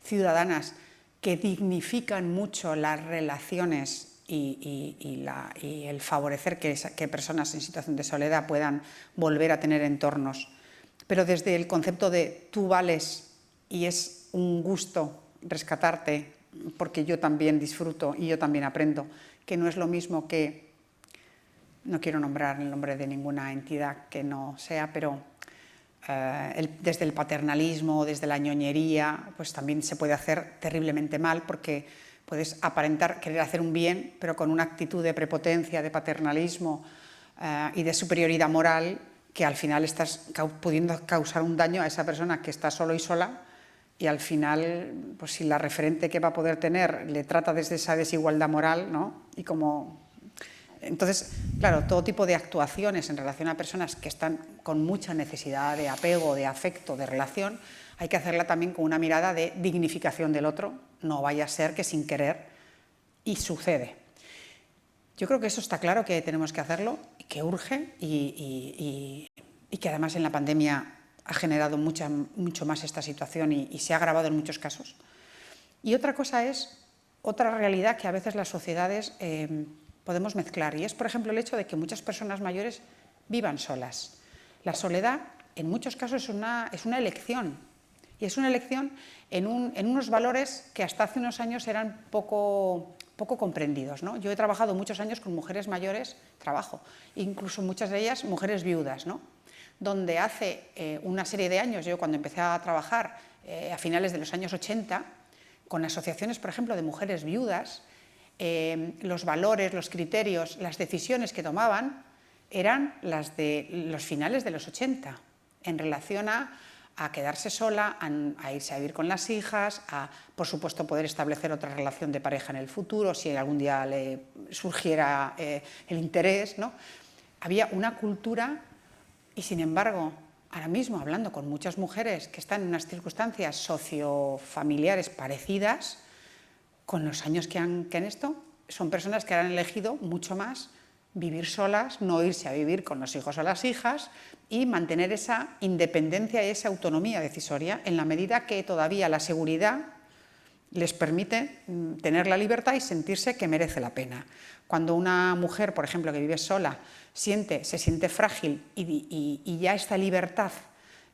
ciudadanas, que dignifican mucho las relaciones y el favorecer que personas en situación de soledad puedan volver a tener entornos. Pero desde el concepto de tú vales y es un gusto rescatarte porque yo también disfruto y yo también aprendo, que no es lo mismo que, no quiero nombrar el nombre de ninguna entidad que no sea, pero desde el paternalismo, desde la ñoñería, pues también se puede hacer terriblemente mal porque puedes aparentar querer hacer un bien, pero con una actitud de prepotencia, de paternalismo y de superioridad moral, que al final estás pudiendo causar un daño a esa persona que está solo y sola, y al final, pues si la referente que va a poder tener le trata desde esa desigualdad moral, ¿no? Y como... Entonces, claro, todo tipo de actuaciones en relación a personas que están con mucha necesidad de apego, de afecto, de relación, hay que hacerla también con una mirada de dignificación del otro, no vaya a ser que sin querer, y sucede. Yo creo que eso está claro que tenemos que hacerlo, y que urge, y que además en la pandemia ha generado mucho más esta situación y se ha agravado en muchos casos. Y otra cosa es, otra realidad que a veces las sociedades podemos mezclar, y es, por ejemplo, el hecho de que muchas personas mayores vivan solas. La soledad, en muchos casos, es una elección, y es una elección en unos valores que hasta hace unos años eran poco comprendidos, ¿no? Yo he trabajado muchos años con mujeres mayores, incluso muchas de ellas mujeres viudas, ¿no? Donde hace una serie de años, yo cuando empecé a trabajar a finales de los años 80, con asociaciones, por ejemplo, de mujeres viudas, los valores, los criterios, las decisiones que tomaban eran las de los finales de los 80, en relación a quedarse sola, a irse a vivir con las hijas, a, por supuesto, poder establecer otra relación de pareja en el futuro, si algún día le surgiera el interés, ¿no? Había una cultura, y sin embargo, ahora mismo, hablando con muchas mujeres que están en unas circunstancias sociofamiliares parecidas, con los años que han esto, son personas que han elegido mucho más vivir solas, no irse a vivir con los hijos o las hijas y mantener esa independencia y esa autonomía decisoria en la medida que todavía la seguridad les permite tener la libertad y sentirse que merece la pena. Cuando una mujer, por ejemplo, que vive sola, se siente frágil y ya esta libertad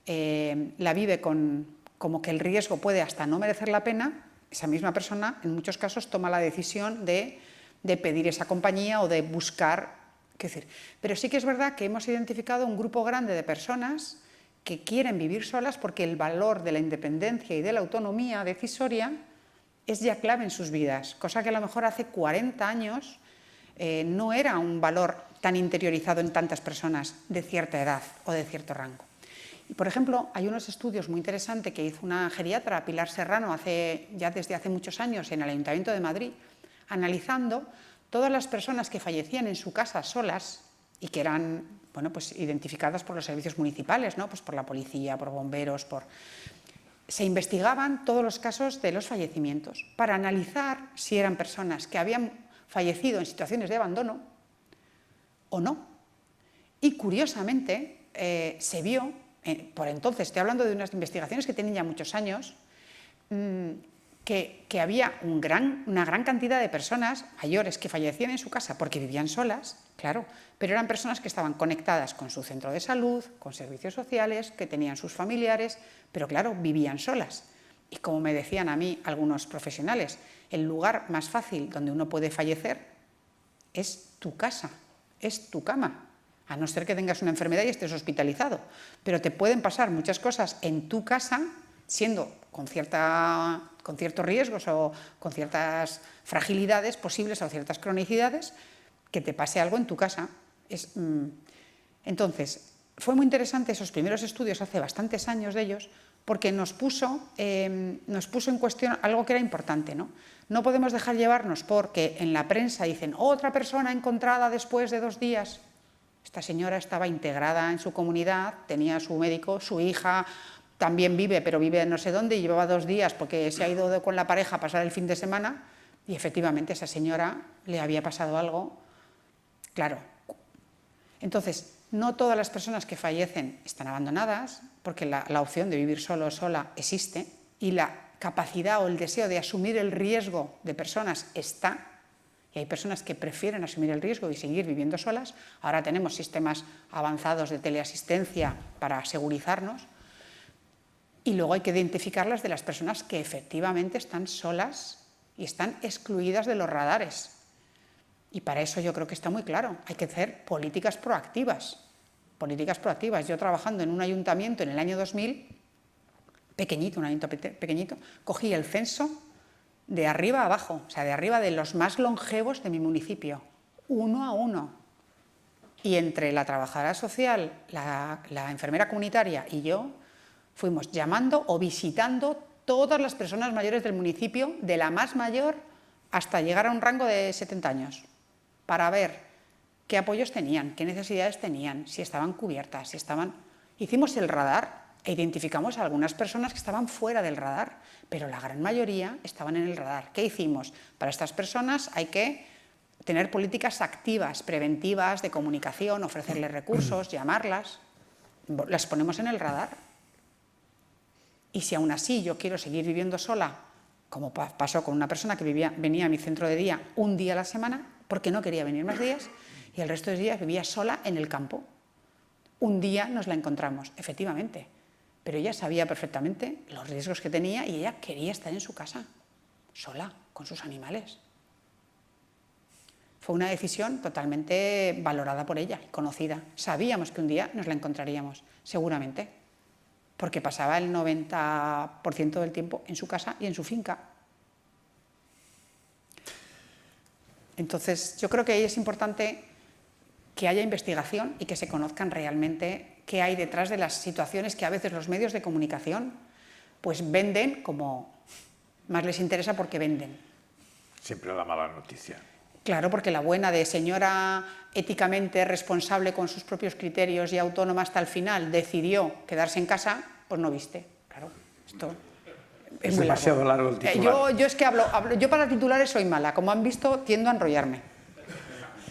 la vive como que el riesgo puede hasta no merecer la pena, esa misma persona en muchos casos toma la decisión de pedir esa compañía o de buscar. Pero sí que es verdad que hemos identificado un grupo grande de personas que quieren vivir solas porque el valor de la independencia y de la autonomía decisoria es ya clave en sus vidas, cosa que a lo mejor hace 40 años no era un valor tan interiorizado en tantas personas de cierta edad o de cierto rango. Y, por ejemplo, hay unos estudios muy interesantes que hizo una geriatra, Pilar Serrano, ya desde hace muchos años en el Ayuntamiento de Madrid, analizando todas las personas que fallecían en su casa solas y que eran identificadas por los servicios municipales, ¿no? Pues por la policía, por bomberos, se investigaban todos los casos de los fallecimientos para analizar si eran personas que habían fallecido en situaciones de abandono o no. Y curiosamente se vio, por entonces, estoy hablando de unas investigaciones que tienen ya muchos años, que había una gran cantidad de personas mayores que fallecían en su casa porque vivían solas, claro, pero eran personas que estaban conectadas con su centro de salud, con servicios sociales, que tenían sus familiares, pero claro, vivían solas. Y como me decían a mí algunos profesionales, el lugar más fácil donde uno puede fallecer es tu casa, es tu cama, a no ser que tengas una enfermedad y estés hospitalizado, pero te pueden pasar muchas cosas en tu casa, siendo con ciertos riesgos o con ciertas fragilidades posibles o ciertas cronicidades, que te pase algo en tu casa. Entonces, fue muy interesante esos primeros estudios, hace bastantes años de ellos, porque nos puso en cuestión algo que era importante, ¿no? No podemos dejar llevarnos porque en la prensa dicen otra persona encontrada después de 2 días. Esta señora estaba integrada en su comunidad, tenía su médico, su hija también vive, pero vive no sé dónde, y llevaba 2 días porque se ha ido con la pareja a pasar el fin de semana, y efectivamente a esa señora le había pasado algo. Claro. Entonces, no todas las personas que fallecen están abandonadas, porque la opción de vivir solo o sola existe, y la capacidad o el deseo de asumir el riesgo de personas está, y hay personas que prefieren asumir el riesgo y seguir viviendo solas. Ahora tenemos sistemas avanzados de teleasistencia para segurizarnos, y luego hay que identificarlas de las personas que efectivamente están solas y están excluidas de los radares. Y para eso yo creo que está muy claro, hay que hacer políticas proactivas. Políticas proactivas. Yo trabajando en un ayuntamiento en el año 2000, pequeñito, un ayuntamiento pequeñito, cogí el censo de arriba a abajo, o sea, de arriba de los más longevos de mi municipio, 1 a 1. Y entre la trabajadora social, la enfermera comunitaria y yo, fuimos llamando o visitando todas las personas mayores del municipio, de la más mayor hasta llegar a un rango de 70 años, para ver qué apoyos tenían, qué necesidades tenían, si estaban cubiertas, si estaban... Hicimos el radar e identificamos a algunas personas que estaban fuera del radar, pero la gran mayoría estaban en el radar. ¿Qué hicimos? Para estas personas hay que tener políticas activas, preventivas, de comunicación, ofrecerles recursos, llamarlas, las ponemos en el radar. Y si aún así yo quiero seguir viviendo sola, como pasó con una persona que venía a mi centro de día un día a la semana, porque no quería venir más días, y el resto de días vivía sola en el campo. Un día nos la encontramos, efectivamente, pero ella sabía perfectamente los riesgos que tenía y ella quería estar en su casa, sola, con sus animales. Fue una decisión totalmente valorada por ella y conocida. Sabíamos que un día nos la encontraríamos, seguramente, porque pasaba el 90% del tiempo en su casa y en su finca. Entonces, yo creo que ahí es importante que haya investigación y que se conozcan realmente qué hay detrás de las situaciones que a veces los medios de comunicación pues venden como más les interesa porque venden. Siempre la mala noticia. Claro, porque la buena de señora éticamente responsable con sus propios criterios y autónoma hasta el final decidió quedarse en casa, pues no viste. Claro, esto es demasiado largo el titular. Yo es que yo para titulares soy mala, como han visto tiendo a enrollarme.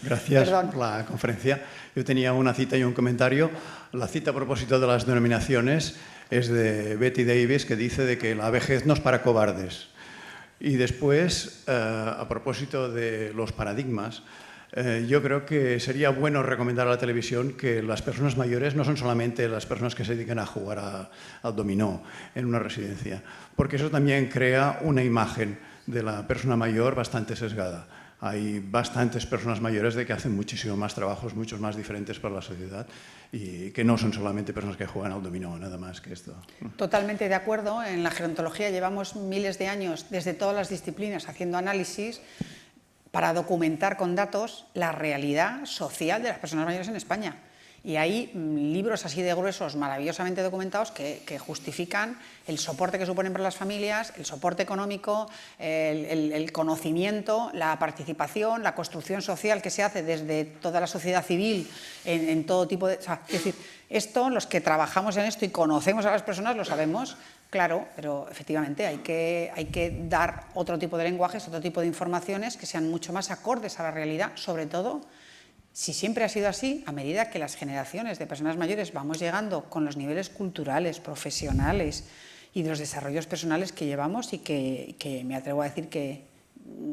Gracias Perdón. por la conferencia. Yo tenía una cita y un comentario. La cita a propósito de las denominaciones es de Betty Davis, que dice de que la vejez no es para cobardes. Y después, a propósito de los paradigmas, yo creo que sería bueno recomendar a la televisión que las personas mayores no son solamente las personas que se dedican a jugar al dominó en una residencia, porque eso también crea una imagen de la persona mayor bastante sesgada. Hay bastantes personas mayores que hacen muchísimo más trabajos, muchos más diferentes para la sociedad y que no son solamente personas que juegan al dominó, nada más que esto. Totalmente de acuerdo. En la gerontología llevamos miles de años, desde todas las disciplinas, haciendo análisis para documentar con datos la realidad social de las personas mayores en España. Y hay libros así de gruesos, maravillosamente documentados, que justifican el soporte que suponen para las familias, el soporte económico, el conocimiento, la participación, la construcción social que se hace desde toda la sociedad civil en todo tipo de... O sea, es decir, esto, los que trabajamos en esto y conocemos a las personas, lo sabemos, claro, pero efectivamente hay que dar otro tipo de lenguajes, otro tipo de informaciones que sean mucho más acordes a la realidad, sobre todo... Si siempre ha sido así, a medida que las generaciones de personas mayores vamos llegando con los niveles culturales, profesionales y de los desarrollos personales que llevamos y que me atrevo a decir que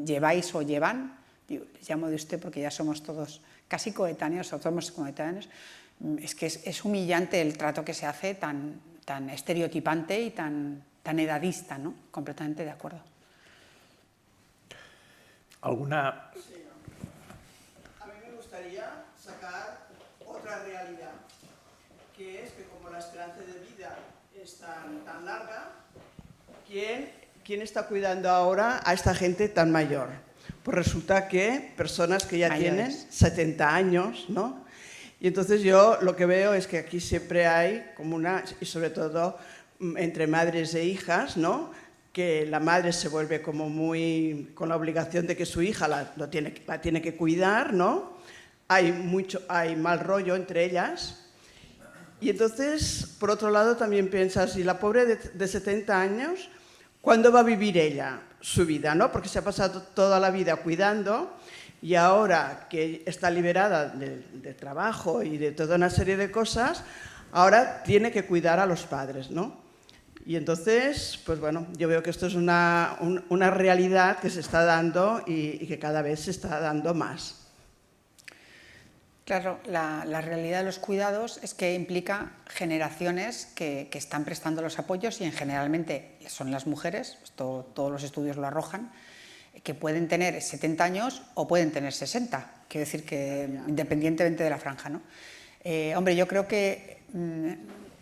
lleváis o llevan, les llamo de usted porque ya somos todos casi coetáneos o somos coetáneos, es que es humillante el trato que se hace tan estereotipante y tan edadista, ¿no? Completamente de acuerdo. ¿Alguna...? Sacar otra realidad, que es que como la esperanza de vida es tan larga, ¿quién está cuidando ahora a esta gente tan mayor? Pues resulta que personas que ya tienen 70 años, ¿no? Y entonces yo lo que veo es que aquí siempre hay como y sobre todo entre madres e hijas, ¿no? Que la madre se vuelve como muy con la obligación de que su hija la tiene que cuidar, ¿no? Hay mal rollo entre ellas y entonces, por otro lado, también piensas, y la pobre de 70 años, ¿cuándo va a vivir ella su vida? ¿No? Porque se ha pasado toda la vida cuidando y ahora que está liberada de trabajo y de toda una serie de cosas, ahora tiene que cuidar a los padres, ¿no? Y entonces, pues bueno, yo veo que esto es una realidad que se está dando y que cada vez se está dando más. Claro, la realidad de los cuidados es que implica generaciones que están prestando los apoyos y generalmente son las mujeres, todos los estudios lo arrojan, que pueden tener 70 años o pueden tener 60, quiero decir que independientemente de la franja, ¿no? Hombre, yo creo que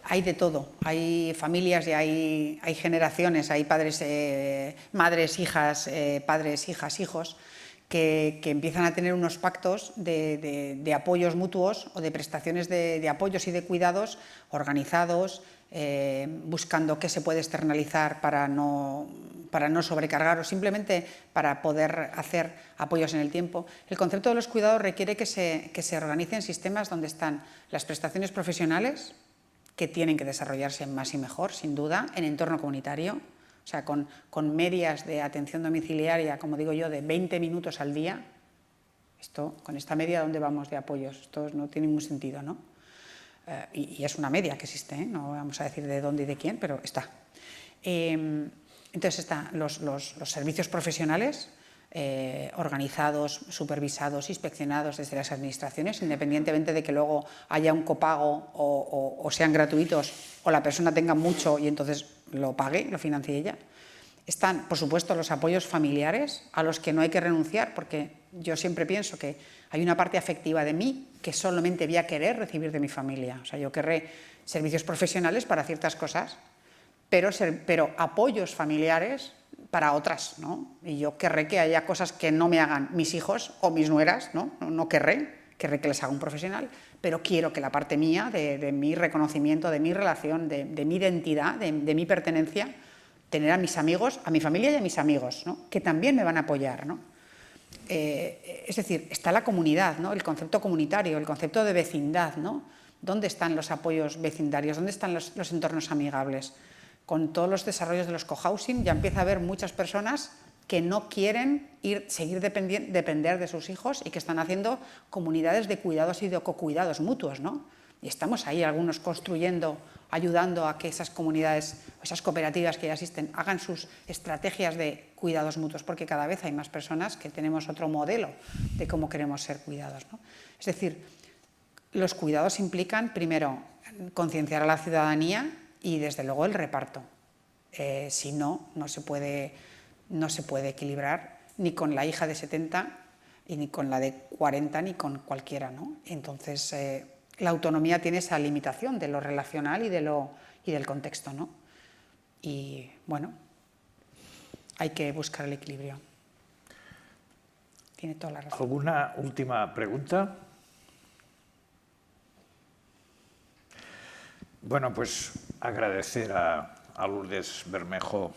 hay de todo, hay familias y hay generaciones, hay padres, madres, hijas, padres, hijas, hijos, que empiezan a tener unos pactos de apoyos mutuos o de prestaciones de apoyos y de cuidados organizados, buscando qué se puede externalizar para no sobrecargar o simplemente para poder hacer apoyos en el tiempo. El concepto de los cuidados requiere que se organicen sistemas donde están las prestaciones profesionales, que tienen que desarrollarse más y mejor, sin duda, en entorno comunitario. O sea, con medias de atención domiciliaria, como digo yo, de 20 minutos al día, con esta media, ¿dónde vamos de apoyos? Esto no tiene ningún sentido, ¿no? Y es una media que existe, ¿eh? No vamos a decir de dónde y de quién, pero está. Entonces están los servicios profesionales organizados, supervisados, inspeccionados desde las administraciones, independientemente de que luego haya un copago o sean gratuitos o la persona tenga mucho y entonces lo pague, lo financie ella. Están, por supuesto, los apoyos familiares a los que no hay que renunciar, porque yo siempre pienso que hay una parte afectiva de mí que solamente voy a querer recibir de mi familia. O sea, yo querré servicios profesionales para ciertas cosas, pero apoyos familiares para otras, ¿no? Y yo querré que haya cosas que no me hagan mis hijos o mis nueras, ¿no? No querré que les haga un profesional, pero quiero que la parte mía, de mi reconocimiento, de mi relación, de mi identidad, de mi pertenencia, tener a mis amigos, a mi familia y a mis amigos, ¿no? Que también me van a apoyar, ¿no? Es decir, está la comunidad, ¿no? El concepto comunitario, el concepto de vecindad, ¿no? ¿Dónde están los apoyos vecindarios? ¿Dónde están los entornos amigables? Con todos los desarrollos de los cohousing ya empieza a haber muchas personas que no quieren seguir depender de sus hijos y que están haciendo comunidades de cuidados y de cocuidados mutuos, ¿no? y estamos ahí algunos construyendo, ayudando a que esas comunidades, esas cooperativas que ya existen, hagan sus estrategias de cuidados mutuos, porque cada vez hay más personas que tenemos otro modelo de cómo queremos ser cuidados, ¿no? Es decir, los cuidados implican, primero, concienciar a la ciudadanía y, desde luego, el reparto. Si no, no se puede equilibrar ni con la hija de 70 y ni con la de 40 ni con cualquiera, ¿no? Entonces, la autonomía tiene esa limitación de lo relacional y del contexto, ¿no? Y, bueno, hay que buscar el equilibrio. Tiene toda la razón. ¿Alguna última pregunta? Bueno, pues agradecer a Lourdes Bermejo.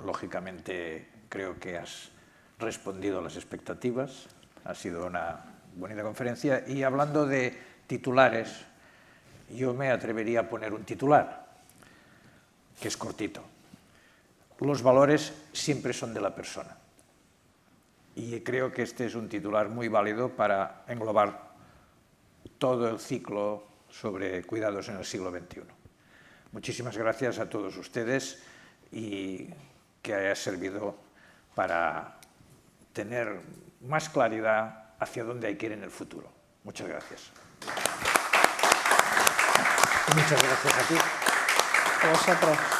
Lógicamente, creo que has respondido a las expectativas. Ha sido una bonita conferencia. Y hablando de titulares, yo me atrevería a poner un titular, que es cortito. Los valores siempre son de la persona. Y creo que este es un titular muy válido para englobar todo el ciclo sobre cuidados en el siglo XXI. Muchísimas gracias a todos ustedes y que haya servido para tener más claridad hacia dónde hay que ir en el futuro. Muchas gracias. Muchas gracias a ti. A vosotros.